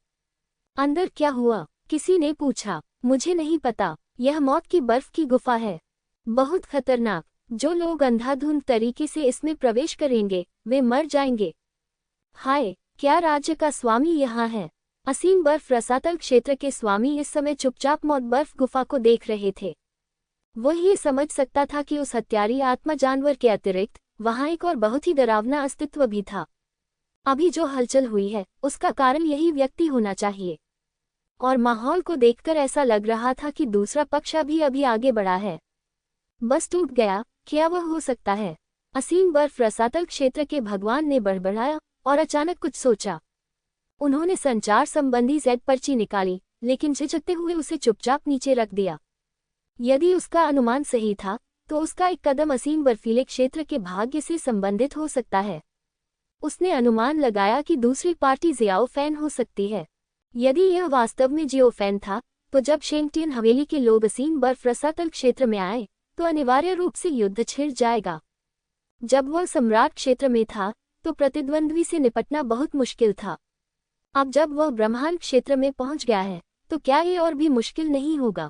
S1: अंदर क्या हुआ? किसी ने पूछा। मुझे नहीं पता। यह मौत की बर्फ की गुफा है, बहुत खतरनाक। जो लोग अंधाधुंध तरीके से इसमें प्रवेश करेंगे वे मर जाएंगे। हाय, क्या राज्य का स्वामी यहाँ है? असीम बर्फ रसातल क्षेत्र के स्वामी इस समय चुपचाप मौत बर्फ गुफा को देख रहे थे। वह ये समझ सकता था कि उस हत्यारी आत्मा जानवर के अतिरिक्त वहां एक और बहुत ही डरावना अस्तित्व भी था। अभी जो हलचल हुई है उसका कारण यही व्यक्ति होना चाहिए, और माहौल को देखकर ऐसा लग रहा था कि दूसरा पक्ष अभी आगे बढ़ा है। बस टूट गया। क्या वह हो सकता है? असीम बर्फ रसातल क्षेत्र के भगवान ने बड़बड़ाया और अचानक कुछ सोचा। उन्होंने संचार संबंधी जेड पर्ची निकाली, लेकिन झिझकते हुए उसे चुपचाप नीचे रख दिया। यदि उसका अनुमान सही था तो उसका एक कदम असीम बर्फीले क्षेत्र के भाग्य से संबंधित हो सकता है। उसने अनुमान लगाया कि दूसरी पार्टी जियाओ फैन हो सकती है। यदि यह वास्तव में जियो फैन था तो जब शेंगटियन हवेली के लोग असीम बर्फ रसातल क्षेत्र में आए तो अनिवार्य रूप से युद्ध छिड़ जाएगा। जब वह सम्राट क्षेत्र में था तो प्रतिद्वंद्वी से निपटना बहुत मुश्किल था। अब जब वह ब्रह्मांड क्षेत्र में पहुंच गया है तो क्या ये और भी मुश्किल नहीं होगा?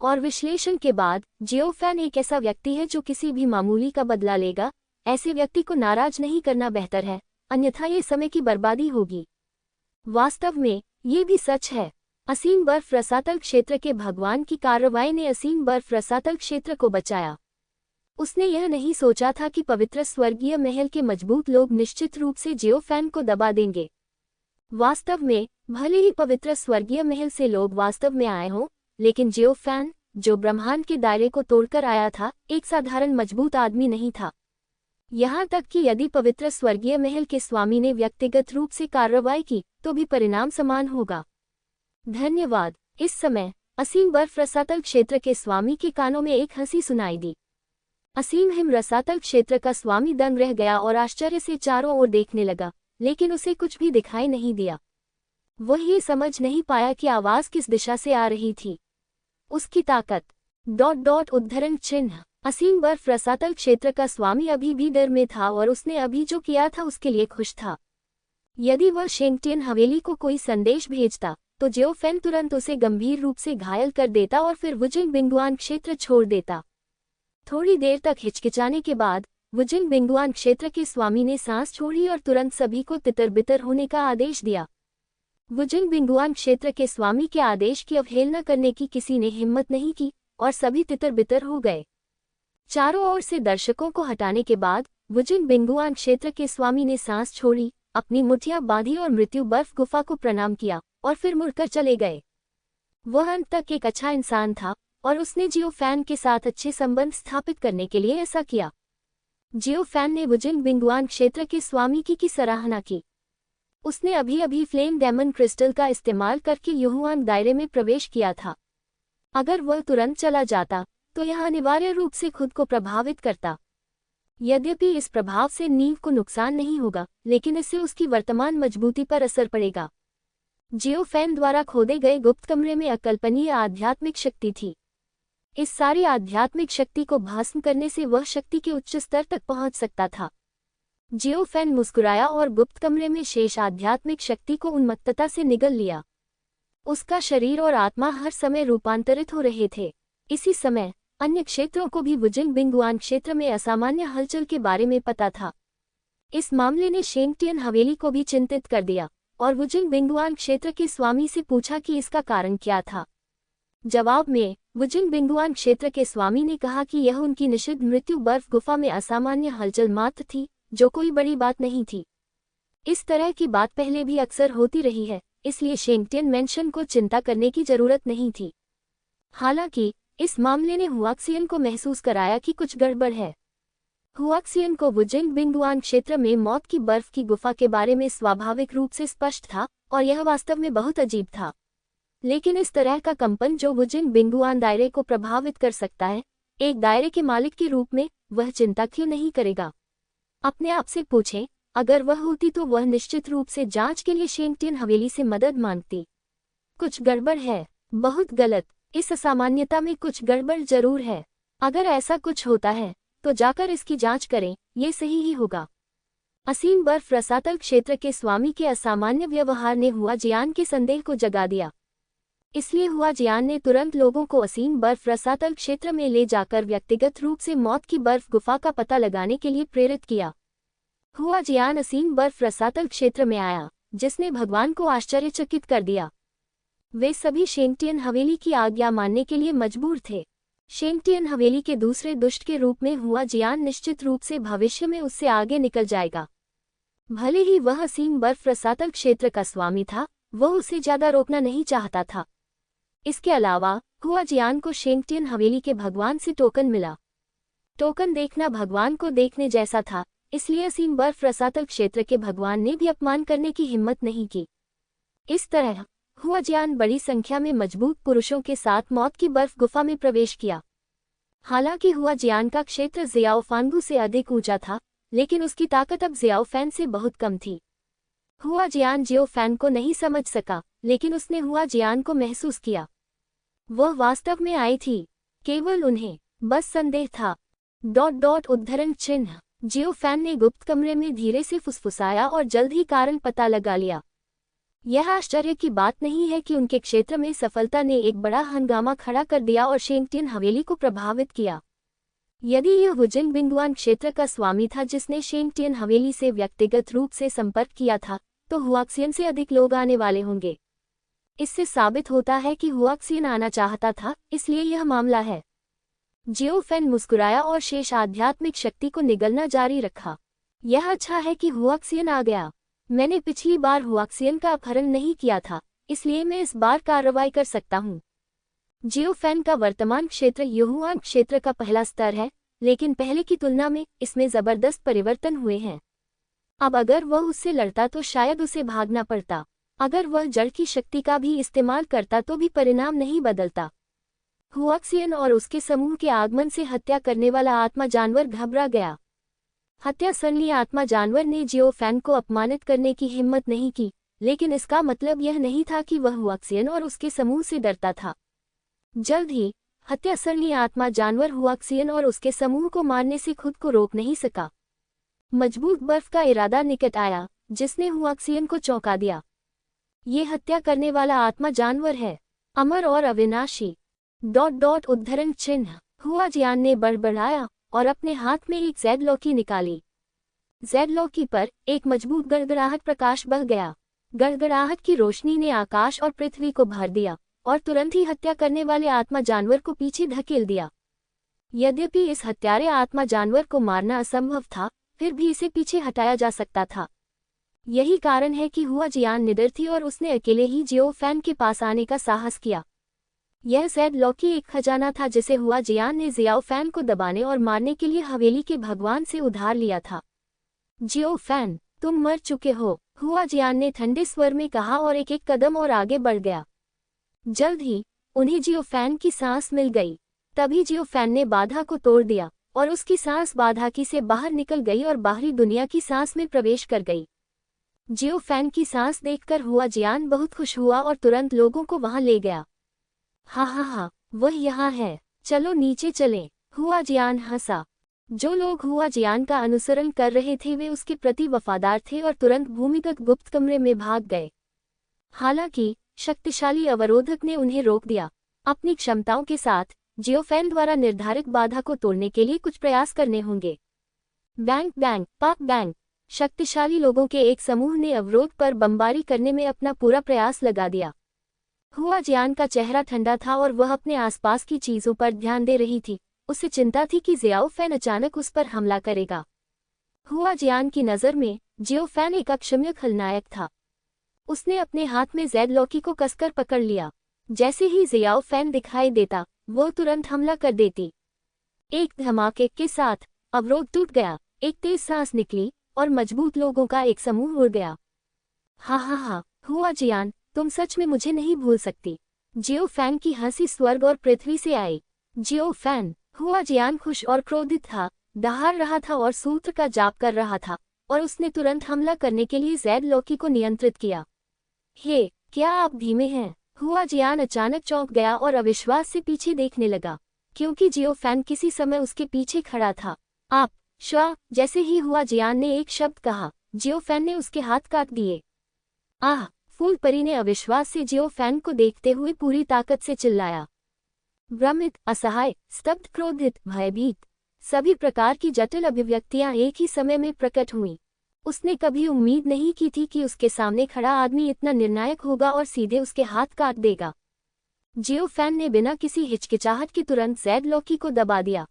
S1: और विश्लेषण के बाद जियो फैन एक ऐसा व्यक्ति है जो किसी भी मामूली का बदला लेगा। ऐसे व्यक्ति को नाराज नहीं करना बेहतर है, अन्यथा ये समय की बर्बादी होगी। वास्तव में ये भी सच है। असीम बर्फ रसातल क्षेत्र के भगवान की कार्रवाई ने असीम बर्फ रसातल क्षेत्र को बचाया। उसने यह नहीं सोचा था कि पवित्र स्वर्गीय महल के मजबूत लोग निश्चित रूप से जियो फैन को दबा देंगे। वास्तव में भले ही पवित्र स्वर्गीय महल से लोग वास्तव में आए हों, लेकिन जियो फैन, जो ब्रह्मांड के दायरे को तोड़कर आया था, एक साधारण मजबूत आदमी नहीं था। यहाँ तक कि यदि पवित्र स्वर्गीय महल के स्वामी ने व्यक्तिगत रूप से कार्रवाई की तो भी परिणाम समान होगा। धन्यवाद। इस समय असीम बर्फ रसातल क्षेत्र के स्वामी के कानों में एक हंसी सुनाई दी। असीम हिम रसातल क्षेत्र का स्वामी दंग रह गया और आश्चर्य से चारों ओर देखने लगा, लेकिन उसे कुछ भी दिखाई नहीं दिया। वह ये समझ नहीं पाया कि आवाज किस दिशा से आ रही थी। उसकी ताकत उद्धरण चिन्ह। असीम बर्फ रसातल क्षेत्र का स्वामी अभी भी डर में था और उसने अभी जो किया था उसके लिए खुश था। यदि वह शेंगटियन हवेली को कोई संदेश भेजता तो जियो फैन तुरंत उसे गंभीर रूप से घायल कर देता और फिर वुजिन बिंगुआन क्षेत्र छोड़ देता। थोड़ी देर तक हिचकिचाने के बाद वुजिन बिंगुआन क्षेत्र के स्वामी ने सांस छोड़ी और तुरंत सभी को तितर-बितर होने का आदेश दिया। वुजिन बिंगुआन क्षेत्र के स्वामी के आदेश की अवहेलना करने की किसी ने हिम्मत नहीं की और सभी तितर-बितर हो गए। चारों ओर से दर्शकों को हटाने के बाद वुजिन बिंगुआन क्षेत्र के स्वामी ने सांस छोड़ी, अपनी मुठ्ठियां बांधी और मृत्यु बर्फ गुफा को प्रणाम किया और फिर मुड़कर चले गए। वह अंत तक एक अच्छा इंसान था और उसने जियो फैन के साथ अच्छे संबंध स्थापित करने के लिए ऐसा किया। जियो फैन ने वुजिन बिंगुआन क्षेत्र के स्वामी की सराहना की। उसने अभी फ्लेम डेमन क्रिस्टल का इस्तेमाल करके युहुआन दायरे में प्रवेश किया था। अगर वह तुरंत चला जाता तो यह अनिवार्य रूप से खुद को प्रभावित करता। यद्यपि इस प्रभाव से नींव को नुकसान नहीं होगा, लेकिन इससे उसकी वर्तमान मजबूती पर असर पड़ेगा। जियो फैन द्वारा खोदे गए गुप्त कमरे में अकल्पनीय आध्यात्मिक शक्ति थी। इस सारी आध्यात्मिक शक्ति को भस्म करने से वह शक्ति के उच्च स्तर तक पहुंच सकता था। जियो फैन मुस्कुराया और गुप्त कमरे में शेष आध्यात्मिक शक्ति को उन्मत्तता से निगल लिया। उसका शरीर और आत्मा हर समय रूपांतरित हो रहे थे। इसी समय अन्य क्षेत्रों को भी वुजिन बिंगुआन क्षेत्र में असामान्य हलचल के बारे में पता था। इस मामले ने शेंगटियन हवेली को भी चिंतित कर दिया और वुजिन बिंगुआन क्षेत्र के स्वामी से पूछा कि इसका कारण क्या था। जवाब में वुजिन बिंगुआन क्षेत्र के स्वामी ने कहा कि यह उनकी निषिद्ध मृत्यु बर्फ गुफा में असामान्य हलचल मात्र थी, जो कोई बड़ी बात नहीं थी। इस तरह की बात पहले भी अक्सर होती रही है, इसलिए शेंगटियन मेंशन को चिंता करने की जरूरत नहीं थी। हालांकि इस मामले ने हुआक्सियन को महसूस कराया कि कुछ गड़बड़ है। हुआक्सियन को वुजिन बिंगुआन क्षेत्र में मौत की बर्फ की गुफा के बारे में स्वाभाविक रूप से स्पष्ट था और यह वास्तव में बहुत अजीब था। लेकिन इस तरह का कंपन जो वुजिन बिंगुआन दायरे को प्रभावित कर सकता है, एक दायरे के मालिक के रूप में वह चिंता क्यों नहीं करेगा? अपने आप से पूछें, अगर वह होती तो वह निश्चित रूप से जांच के लिए शेंगटियन हवेली से मदद मांगती। कुछ गड़बड़ है, बहुत गलत। इस असामान्यता में कुछ गड़बड़ जरूर है। अगर ऐसा कुछ होता है तो जाकर इसकी जांच करें, ये सही ही होगा। असीम बर्फ रसातल क्षेत्र के स्वामी के असामान्य व्यवहार ने हुआजियान के संदेह को जगा दिया। इसलिए हुआजियान ने तुरंत लोगों को असीम बर्फ रसातल क्षेत्र में ले जाकर व्यक्तिगत रूप से मौत की बर्फ गुफा का पता लगाने के लिए प्रेरित किया। हुआजियान असीम बर्फ रसातल क्षेत्र में आया, जिसने भगवान को आश्चर्यचकित कर दिया। वे सभी शेंगटियन हवेली की आज्ञा मानने के लिए मजबूर थे। शेंगटियन हवेली के दूसरे दुष्ट के रूप में हुआजियान निश्चित रूप से भविष्य में उससे आगे निकल जाएगा। भले ही वह असीम बर्फ रसातल क्षेत्र का स्वामी था, वह उसे ज्यादा रोकना नहीं चाहता था। इसके अलावा हुआजियान को शेंगटियन हवेली के भगवान से टोकन मिला। टोकन देखना भगवान को देखने जैसा था, इसलिए असीम बर्फ रसातल क्षेत्र के भगवान ने भी अपमान करने की हिम्मत नहीं की। इस तरह हुआजियान बड़ी संख्या में मजबूत पुरुषों के साथ मौत की बर्फ गुफा में प्रवेश किया। हालांकि हुआजियान का क्षेत्र जियाओफांगू से अधिक ऊंचा था, लेकिन उसकी ताकत अब जियाओफैन से बहुत कम थी। हुआजियान जियाओफैन को नहीं समझ सका, लेकिन उसने हुआजियान को महसूस किया। वह वास्तव में आई थी, केवल उन्हें बस संदेह था। उद्धरण चिन्ह। जियाओफैन ने गुप्त कमरे में धीरे से फुसफुसाया और जल्द ही कारण पता लगा लिया। यह आश्चर्य की बात नहीं है कि उनके क्षेत्र में सफलता ने एक बड़ा हंगामा खड़ा कर दिया और शेंगटियन हवेली को प्रभावित किया। यदि यह वुजिन बिंगुआन क्षेत्र का स्वामी था जिसने शेंगटियन हवेली से व्यक्तिगत रूप से संपर्क किया था, तो हुआक्सियन से अधिक लोग आने वाले होंगे। इससे साबित होता है कि हुआक्सियन आना चाहता था, इसलिए यह मामला है। जियाओफैन मुस्कुराया और शेष आध्यात्मिक शक्ति को निगलना जारी रखा। यह अच्छा है कि हुआक्सियन आ गया। मैंने पिछली बार हुआक्सियन का अपहरण नहीं किया था, इसलिए मैं इस बार कार्रवाई कर सकता हूँ। जियाओफैन का वर्तमान क्षेत्र युहुआन क्षेत्र का पहला स्तर है, लेकिन पहले की तुलना में इसमें जबरदस्त परिवर्तन हुए हैं। अब अगर वह उससे लड़ता तो शायद उसे भागना पड़ता। अगर वह जड़ की शक्ति का भी इस्तेमाल करता तो भी परिणाम नहीं बदलता। हुआक्सियन और उसके समूह के आगमन से हत्या करने वाला आत्मा जानवर घबरा गया। हत्या सरली आत्मा जानवर ने जियाओफैन को अपमानित करने की हिम्मत नहीं की, लेकिन इसका मतलब यह नहीं था कि वह हुआक्सियन और उसके समूह से डरता था। जल्द ही हत्या सरली आत्मा जानवर हुआक्सियन और उसके समूह को मारने से खुद को रोक नहीं सका। मजबूत बर्फ का इरादा निकट आया, जिसने हुआक्सियन को चौंका दिया। ये हत्या करने वाला आत्मा जानवर है, अमर और अविनाशी। उद्धरण चिन्ह। हुआजियान ने बड़बड़ाया और अपने हाथ में एक ज़ेड लौकी निकाली। ज़ेड लौकी पर एक मजबूत गड़गड़ाहट प्रकाश बह गया। गड़गड़ाहट की रोशनी ने आकाश और पृथ्वी को भर दिया और तुरंत ही हत्या करने वाले आत्मा जानवर को पीछे धकेल दिया। यद्यपि इस हत्यारे आत्मा जानवर को मारना असंभव था, फिर भी इसे पीछे हटाया जा सकता था। यही कारण है कि हुआजियान निडर थी और उसने अकेले ही जियाओफैन के पास आने का साहस किया। यह ज़ेड लौकी एक खजाना था जिसे हुआजियान ने जियाओफैन को दबाने और मारने के लिए हवेली के भगवान से उधार लिया था। जियाओफैन, तुम मर चुके हो, हुआजियान ने ठंडे स्वर में कहा और एक एक कदम और आगे बढ़ गया। जल्द ही उन्हें जियाओफैन की सांस मिल गई। तभी जियाओफैन ने बाधा को तोड़ दिया और उसकी सांस बाधा की से बाहर निकल गई और बाहरी दुनिया की सांस में प्रवेश कर गई। जियाओफैन की सांस देखकर हुआजियान बहुत खुश हुआ और तुरंत लोगों को वहां ले गया। हाँ, वह यहाँ है, चलो नीचे चलें। हुआजियान हंसा। जो लोग हुआजियान का अनुसरण कर रहे थे वे उसके प्रति वफादार थे और तुरंत भूमिगत गुप्त कमरे में भाग गए। हालांकि शक्तिशाली अवरोधक ने उन्हें रोक दिया। अपनी क्षमताओं के साथ जियाओफैन द्वारा निर्धारित बाधा को तोड़ने के लिए कुछ प्रयास करने होंगे। बैंग बैंग, पाक बैंग। शक्तिशाली लोगों के एक समूह ने अवरोध पर बमबारी करने में अपना पूरा प्रयास लगा दिया। हुआ जियान का चेहरा ठंडा था और वह अपने आसपास की चीजों पर ध्यान दे रही थी। उसे चिंता थी कि जियाओ फैन अचानक उस पर हमला करेगा। हुआ जियान की नज़र में जियो फैन एक अक्षम्य खलनायक था। उसने अपने हाथ में जेड लॉकी को कसकर पकड़ लिया। जैसे ही जियाओ फैन दिखाई देता वो तुरंत हमला कर देती। एक धमाके के साथ अवरोध टूट गया, एक तेज सांस निकली और मजबूत लोगों का एक समूह उड़ गया। हा, हुआ जियान, तुम सच में मुझे नहीं भूल सकती। जियो फैन की हंसी स्वर्ग और पृथ्वी से आई। जियो फैन, हुआ जियान खुश और क्रोधित था, दहाड़ रहा था और सूत्र का जाप कर रहा था, और उसने तुरंत हमला करने के लिए जेड लॉकी को नियंत्रित किया। हे, क्या आप धीमे हैं? हुआ जियान अचानक चौंक गया और अविश्वास से पीछे देखने लगा, क्योंकि जियो फैन किसी समय उसके पीछे खड़ा था। आप श्वा, जैसे ही हुआ जियान ने एक शब्द कहा, जियो फैन ने उसके हाथ काट दिए। आह! फूल परी ने अविश्वास से जियो फैन को देखते हुए पूरी ताकत से चिल्लाया। भ्रमित, असहाय, स्तब्ध, क्रोधित, भयभीत, सभी प्रकार की जटिल अभिव्यक्तियां एक ही समय में प्रकट हुईं। उसने कभी उम्मीद नहीं की थी कि उसके सामने खड़ा आदमी इतना निर्णायक होगा और सीधे उसके हाथ काट देगा। जियो फैन ने बिना किसी हिचकिचाहट के तुरंत जेड लॉकी को दबा दिया।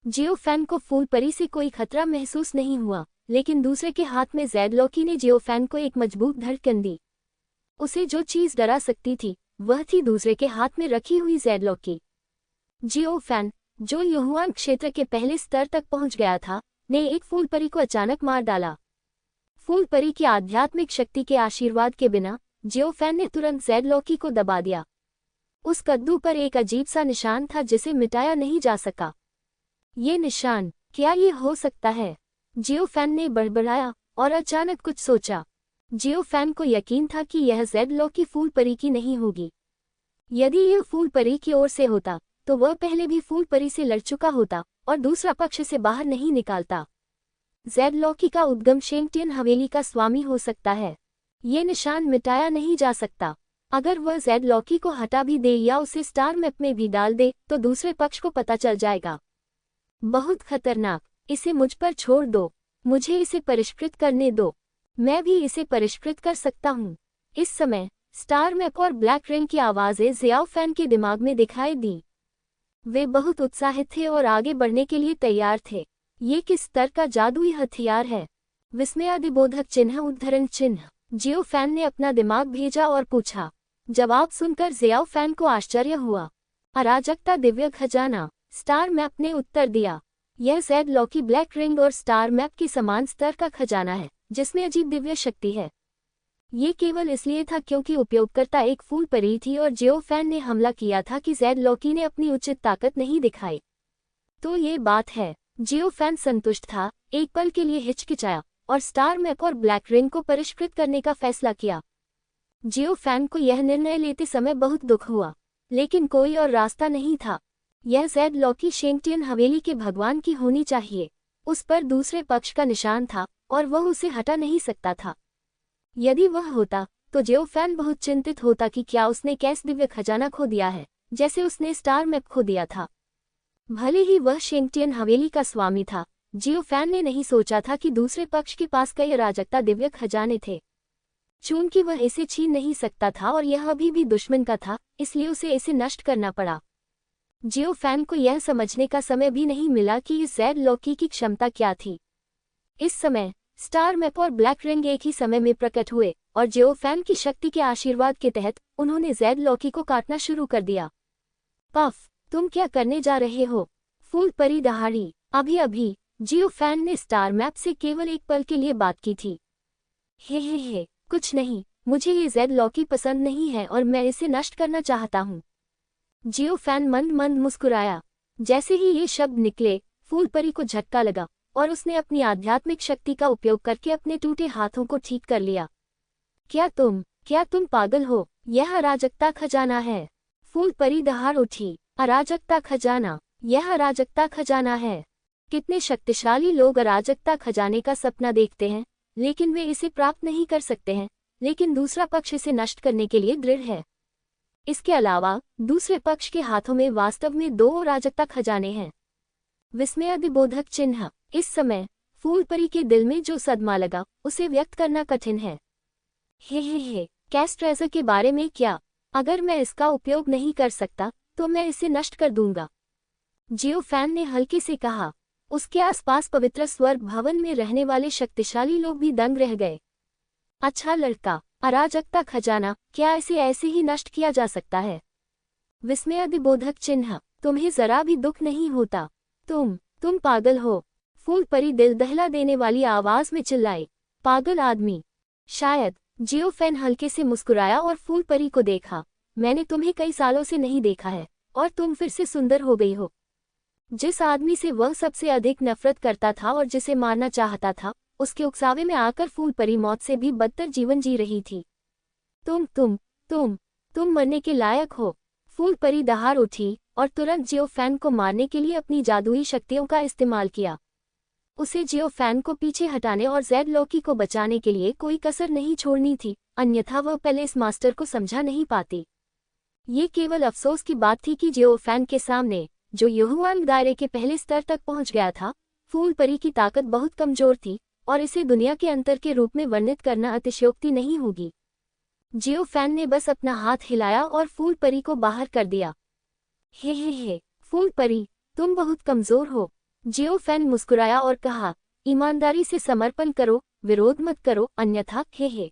S1: जियो फैन को फूल परी से कोई खतरा महसूस नहीं हुआ, लेकिन दूसरे के हाथ में जेड लॉकी ने जियो फैन को एक मजबूत धड़कन दी। उसे जो चीज डरा सकती थी वह थी दूसरे के हाथ में रखी हुई जेड लॉकी। जियो फैन, जो युहुआन क्षेत्र के पहले स्तर तक पहुंच गया था, ने एक फूल परी को अचानक मार डाला। फूल परी की आध्यात्मिक शक्ति के आशीर्वाद के बिना जियो फैन ने तुरंत जेड लॉकी को दबा दिया। उस कद्दू पर एक अजीब सा निशान था जिसे मिटाया नहीं जा सका। ये निशान, क्या ये हो सकता है? जियो फैन ने बड़बड़ाया और अचानक कुछ सोचा। जियो फैन को यकीन था कि यह जेड लॉकी फूल परी की नहीं होगी। यदि यह फूल परी की ओर से होता तो वह पहले भी फूल परी से लड़ चुका होता और दूसरा पक्ष से बाहर नहीं निकालता। जेड लॉकी का उद्गम शेंगटियन हवेली का स्वामी हो सकता है। ये निशान मिटाया नहीं जा सकता। अगर वह जेड लॉकी को हटा भी दे या उसे स्टार मैप में भी डाल दे तो दूसरे पक्ष को पता चल जाएगा। बहुत खतरनाक, इसे मुझ पर छोड़ दो, मुझे इसे परिष्कृत करने दो, मैं भी इसे परिष्कृत कर सकता हूँ। इस समय स्टार मैप और ब्लैक रिंग की आवाजें जियाओ फैन के दिमाग में दिखाई दी। वे बहुत उत्साहित थे और आगे बढ़ने के लिए तैयार थे। ये किस स्तर का जादुई हथियार है? विस्मयादिबोधक चिन्ह, उद्धरण चिन्ह। जियो फैन ने अपना दिमाग भेजा और पूछा। जवाब सुनकर जियाओ फैन को आश्चर्य हुआ। अराजकता, दिव्य खजाना। स्टार मैप ने उत्तर दिया। यह जेड लॉकी, ब्लैक रिंग और स्टार मैप के समान स्तर का खजाना है जिसमें अजीब दिव्य शक्ति है। ये केवल इसलिए था क्योंकि उपयोगकर्ता एक फूल परी थी और जियो फैन ने हमला किया था कि जेड लॉकी ने अपनी उचित ताकत नहीं दिखाई। तो ये बात है। जियो फैन संतुष्ट था, एक पल के लिए हिचकिचाया और स्टार मैप और ब्लैक रिंग को परिष्कृत करने का फैसला किया। जियो फैन को यह निर्णय लेते समय बहुत दुख हुआ, लेकिन कोई और रास्ता नहीं था। यह जेड लॉकी शेंगटियन हवेली के भगवान की होनी चाहिए। उस पर दूसरे पक्ष का निशान था और वह उसे हटा नहीं सकता था। यदि वह होता तो जियो फैन बहुत चिंतित होता कि क्या उसने कैस दिव्य खजाना खो दिया है जैसे उसने स्टार मैप खो दिया था। भले ही वह शेंगटियन हवेली का स्वामी था, जियो फैन ने नहीं सोचा था कि दूसरे पक्ष के पास कई अराजकता दिव्य खजाने थे। चूंकि वह इसे छीन नहीं सकता था और यह अभी भी दुश्मन का था, इसलिए उसे इसे नष्ट करना पड़ा। जियो फैन को यह समझने का समय भी नहीं मिला कि इस जेड लॉकी की क्षमता क्या थी। इस समय स्टार मैप और ब्लैक रिंग एक ही समय में प्रकट हुए और जियो फैन की शक्ति के आशीर्वाद के तहत उन्होंने जेड लॉकी को काटना शुरू कर दिया। पफ, तुम क्या करने जा रहे हो? फूल परी दहाड़ी। अभी जियो फैन ने स्टार मैप से केवल एक पल के लिए बात की थी। हे, कुछ नहीं, मुझे ये जेड लॉकी पसंद नहीं है और मैं इसे नष्ट करना चाहता हूँ। जियो फैन मंद मुस्कुराया। जैसे ही ये शब्द निकले, फूल परी को झटका लगा और उसने अपनी आध्यात्मिक शक्ति का उपयोग करके अपने टूटे हाथों को ठीक कर लिया। क्या तुम पागल हो? यह अराजकता खजाना है। फूल परी दहाड़ उठी। अराजकता खजाना, यह अराजकता खजाना है। कितने शक्तिशाली लोग अराजकता खजाने का सपना देखते हैं, लेकिन वे इसे प्राप्त नहीं कर सकते हैं, लेकिन दूसरा पक्ष इसे नष्ट करने के लिए दृढ़ है। इसके अलावा दूसरे पक्ष के हाथों में वास्तव में 2 अराजकता खजाने हैं। विस्मयादिबोधक चिन्ह। इस समय फूलपरी के दिल में जो सदमा लगा उसे व्यक्त करना कठिन है। हे, कैस्ट ट्रेजर के बारे में क्या? अगर मैं इसका उपयोग नहीं कर सकता तो मैं इसे नष्ट कर दूंगा, जियोफैन ने हल्के से कहा। उसके आसपास पवित्र स्वर्ग भवन में रहने वाले शक्तिशाली लोग भी दंग रह गए। अच्छा लड़का, अराजकता खजाना, क्या इसे ऐसे ही नष्ट किया जा सकता है? विस्मयादिबोधक चिन्ह, तुम्हें जरा भी दुख नहीं होता? तुम पागल हो, फूलपरी दिल दहला देने वाली आवाज में चिल्लाई। पागल आदमी, शायद। जियोफैन हल्के से मुस्कुराया और फूलपरी को देखा। मैंने तुम्हें कई सालों से नहीं देखा है और तुम फिर से सुंदर हो गई हो। जिस आदमी से वह सबसे अधिक नफरत करता था और जिसे मारना चाहता था, उसके उकसावे में आकर फूलपरी मौत से भी बदतर जीवन जी रही थी। तुम मरने के लायक हो। फूलपरी दहाड़ उठी और तुरंत जियोफैन को मारने के लिए अपनी जादुई शक्तियों का इस्तेमाल किया। उसे जियोफैन को पीछे हटाने और ज़ेड लोकी को बचाने के लिए कोई कसर नहीं छोड़नी थी, अन्यथा वह पैलेस मास्टर को समझा नहीं पाती। ये केवल अफसोस की बात थी कि जियोफैन के सामने, जो युहुआंग दायरे के पहले स्तर तक पहुंच गया था, फूलपरी की ताकत बहुत कमजोर थी और इसे दुनिया के अंतर के रूप में वर्णित करना अतिशयोक्ति नहीं होगी। जियोफैन ने बस अपना हाथ हिलाया और फूलपरी को बाहर कर दिया। हे, फूलपरी, तुम बहुत कमजोर हो। जियोफैन मुस्कुराया और कहा, ईमानदारी से समर्पण करो, विरोध मत करो, अन्यथा हे।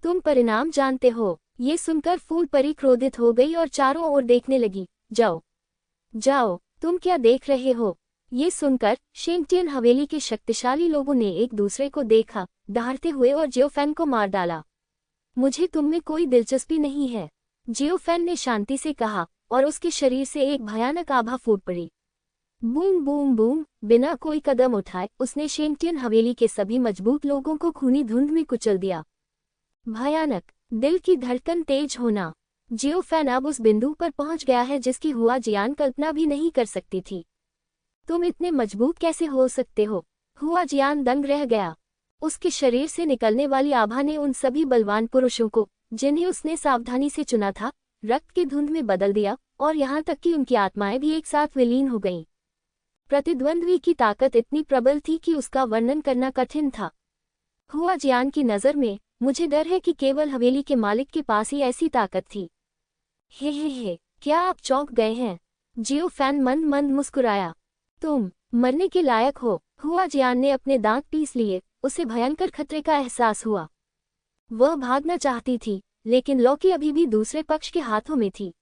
S1: तुम परिणाम जानते हो। ये सुनकर फूलपरी क्रोधित हो गई और चारों ओर देखने लगी। जाओ, तुम क्या देख रहे हो? ये सुनकर शेंगटियन हवेली के शक्तिशाली लोगों ने एक दूसरे को देखा, दहाड़ते हुए, और जियोफैन को मार डाला। मुझे तुम में कोई दिलचस्पी नहीं है, जियोफैन ने शांति से कहा, और उसके शरीर से एक भयानक आभा फूट पड़ी। बूम बूम बूम, बिना कोई कदम उठाए उसने शेंगटियन हवेली के सभी मजबूत लोगों को खूनी धुंध में कुचल दिया। भयानक, दिल की धड़कन तेज होना। जियोफैन अब उस बिंदु पर पहुंच गया है जिसकी हुआ जियान कल्पना भी नहीं कर सकती थी। तुम इतने मजबूत कैसे हो सकते हो? हुआ जियान दंग रह गया। उसके शरीर से निकलने वाली आभा ने उन सभी बलवान पुरुषों को, जिन्हें उसने सावधानी से चुना था, रक्त की धुंध में बदल दिया, और यहाँ तक कि उनकी आत्माएं भी एक साथ विलीन हो गईं। प्रतिद्वंद्वी की ताकत इतनी प्रबल थी कि उसका वर्णन करना कठिन था। हुआ जियान की नज़र में, मुझे डर है कि केवल हवेली के मालिक के पास ही ऐसी ताकत थी। हे, क्या आप चौंक गए हैं? जियोफैन मंद मुस्कुराया। तुम मरने के लायक हो। हुआ जियान ने अपने दांत पीस लिए, उसे भयंकर खतरे का एहसास हुआ। वह भागना चाहती थी, लेकिन लौकी अभी भी दूसरे पक्ष के हाथों में थी।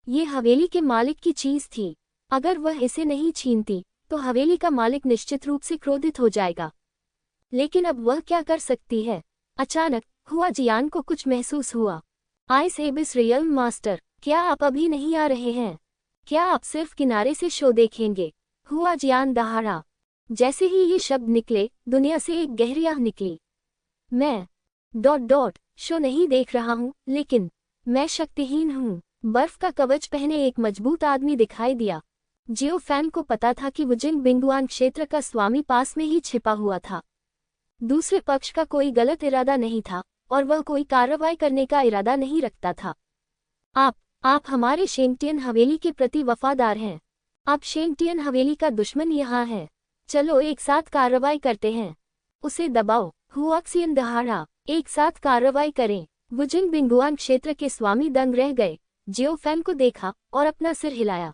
S1: ये हवेली के मालिक की चीज थी। अगर वह इसे नहीं छीनती तो हवेली का मालिक निश्चित रूप से क्रोधित हो जाएगा। लेकिन अब वह क्या कर सकती है? अचानक हुआ जियान को कुछ महसूस हुआ। आइस एबिस रियल्म मास्टर, क्या आप अभी नहीं आ रहे हैं? क्या आप सिर्फ किनारे से शो देखेंगे? हुआ जियान दहाड़ा। जैसे ही ये शब्द निकले, दुनिया से एक गहरी आह निकली। मैं शो नहीं देख रहा हूँ, लेकिन मैं शक्तिहीन हूँ। बर्फ का कवच पहने एक मजबूत आदमी दिखाई दिया। जियोफैन को पता था कि वुजिंग बिंगुआन क्षेत्र का स्वामी पास में ही छिपा हुआ था। दूसरे पक्ष का कोई गलत इरादा नहीं था और वह कोई कार्रवाई करने का इरादा नहीं रखता था। आप हमारे शेंगटियन हवेली के प्रति वफादार हैं। अब शेंगटियन हवेली का दुश्मन यहाँ है। चलो एक साथ कार्रवाई करते हैं। उसे दबाओ। हुआक्सियन दहाड़ा। एक साथ कार्रवाई करें। वुजिंग बिंगुआन क्षेत्र के स्वामी दंग रह गए। जियोफैन को देखा और अपना सिर हिलाया।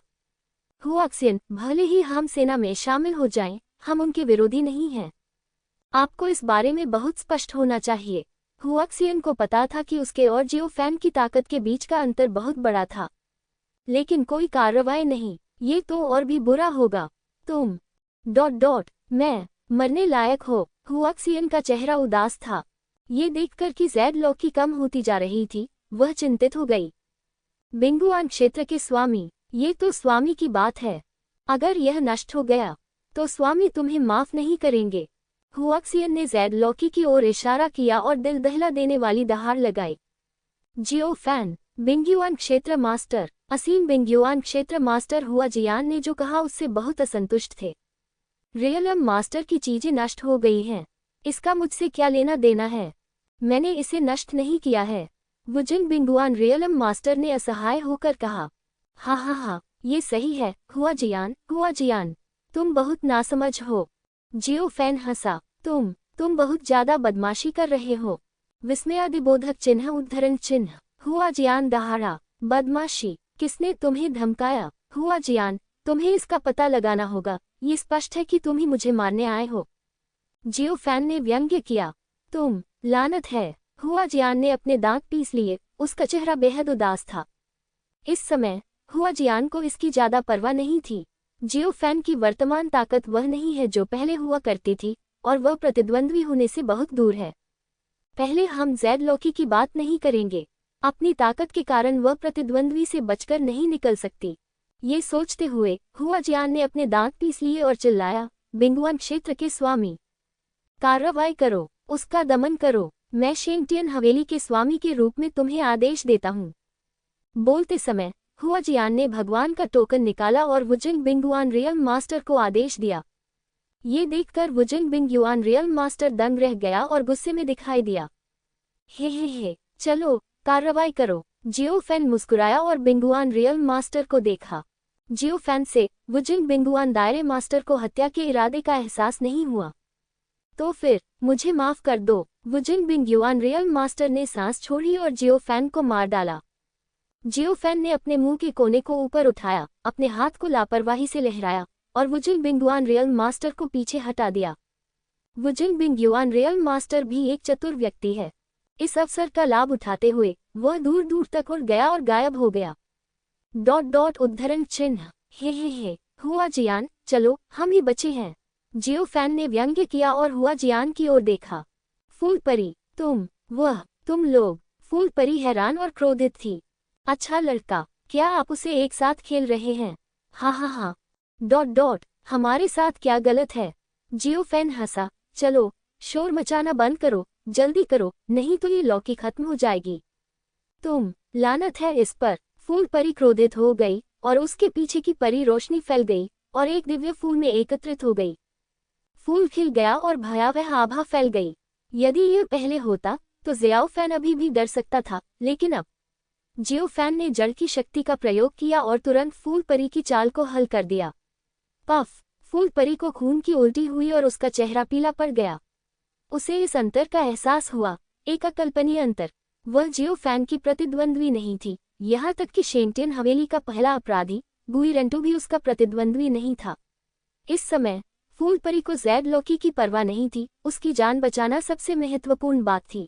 S1: हुआक्सियन, भले ही हम सेना में शामिल हो जाएं, हम उनके विरोधी नहीं हैं। आपको इस बारे में बहुत स्पष्ट होना चाहिए। हुआक्सियन को पता था कि उसके और जियोफैन की ताकत के बीच का अंतर बहुत बड़ा था। लेकिन कोई कार्रवाई नहीं, ये तो और भी बुरा होगा। तुम मैं मरने लायक हो। हुआक्सियन का चेहरा उदास था। ये देखकर कि ज़ेड लोकी कम होती जा रही थी, वह चिंतित हो गई। बिंगुआन क्षेत्र के स्वामी, ये तो स्वामी की बात है। अगर यह नष्ट हो गया तो स्वामी तुम्हें माफ नहीं करेंगे। हुआक्सियन ने ज़ेड लोकी की ओर इशारा किया और दिल दहला देने वाली दहाड़ लगाई। जियोफैन, बिंगुआन क्षेत्र मास्टर, असीम बिंगुआन क्षेत्र मास्टर। हुआ जियान ने जो कहा उससे बहुत असंतुष्ट थे। रियलम मास्टर की चीजें नष्ट हो गई हैं, इसका मुझसे क्या लेना देना है? मैंने इसे नष्ट नहीं किया है। वुजिंग बिंगुआन रियलम मास्टर ने असहाय होकर कहा। हाँ, ये सही है। हुआ जियान, तुम बहुत नासमझ हो। जियो फैन हंसा। तुम बहुत ज्यादा बदमाशी कर रहे हो। विस्मयादिबोधक चिन्ह उद्धरण चिन्ह। हुआ जियान दहाड़ा। बदमाशी? किसने तुम्हें धमकाया? हुआ जियान, तुम्हें इसका पता लगाना होगा। ये स्पष्ट है कि तुम ही मुझे मारने आए हो। जियो फैन ने व्यंग्य किया। तुम, लानत है। हुआ जियान ने अपने दांत पीस लिए, उसका चेहरा बेहद उदास था। इस समय हुआ जियान को इसकी ज्यादा परवाह नहीं थी। जियो फैन की वर्तमान ताकत वह नहीं है जो पहले हुआ करती थी, और वह प्रतिद्वंद्वी होने से बहुत दूर है। पहले हम जैड लॉकी की बात नहीं करेंगे। अपनी ताकत के कारण वह प्रतिद्वंद्वी से बचकर नहीं निकल सकती। ये सोचते हुए हुआ जियान ने अपने दांत पीस लिए और चिल्लाया, बिंगुआन क्षेत्र के स्वामी, कार्रवाई करो, उसका दमन करो। मैं शेंगटियन हवेली के स्वामी के रूप में तुम्हें आदेश देता हूँ। बोलते समय हुआ जियान ने भगवान का टोकन निकाला और वुजिंग बिंगुआन रियल मास्टर को आदेश दिया। ये देखकर वुजिंग बिंगुआन रियल मास्टर दंग रह गया और गुस्से में दिखाई दिया। हे, चलो कार्रवाई करो। जियो फैन मुस्कुराया और बिंगुआन रियल मास्टर को देखा। जियो फैन से वुजिंग बिंगुआन दायरे मास्टर को हत्या के इरादे का एहसास नहीं हुआ। तो फिर मुझे माफ कर दो। वुजिंग बिंगुआन रियल मास्टर ने सांस छोड़ी और जियो फैन को मार डाला। जियो फैन ने अपने मुंह के कोने को ऊपर उठाया, अपने हाथ को लापरवाही से लहराया और वुजिंग बिंगुआन रियल मास्टर को पीछे हटा दिया। वुजिंग बिंगुआन रियल मास्टर भी एक चतुर व्यक्ति है। इस अवसर का लाभ उठाते हुए वह दूर दूर तक उड़ गया और गायब हो गया। उद्धरण चिन्ह। हे, हुआ जियान, चलो हम ही बचे हैं। जियो फैन ने व्यंग्य किया और हुआ जियान की ओर देखा। फूल परी, तुम लोग। फूल परी हैरान और क्रोधित थी। अच्छा लड़का, क्या आप उसे एक साथ खेल रहे हैं? हाँ। हमारे साथ क्या गलत है? जियो फैन हंसा। चलो शोर मचाना बंद करो, जल्दी करो, नहीं तो ये लौकी खत्म हो जाएगी। तुम, लानत है इस पर। फूल परी क्रोधित हो गई और उसके पीछे की परी रोशनी फैल गई और एक दिव्य फूल में एकत्रित हो गई। फूल खिल गया और भयावह आभा फैल गई। यदि यह पहले होता तो जियाओ फैन अभी भी डर सकता था, लेकिन अब जियो फैन ने जड़ की शक्ति का प्रयोग किया और तुरंत फूल परी की चाल को हल कर दिया। पफ! फूल परी को खून की उल्टी हुई और उसका चेहरा पीला पड़ गया। उसे इस अंतर का एहसास हुआ, एक अकल्पनीय अंतर। वह जियो फैन की प्रतिद्वंद्वी नहीं थी, यहाँ तक कि शेंगटियन हवेली का पहला अपराधी गुइरेंटो भी उसका प्रतिद्वंद्वी नहीं था। इस समय फूल परी को जैड लॉकी की परवाह नहीं थी, उसकी जान बचाना सबसे महत्वपूर्ण बात थी।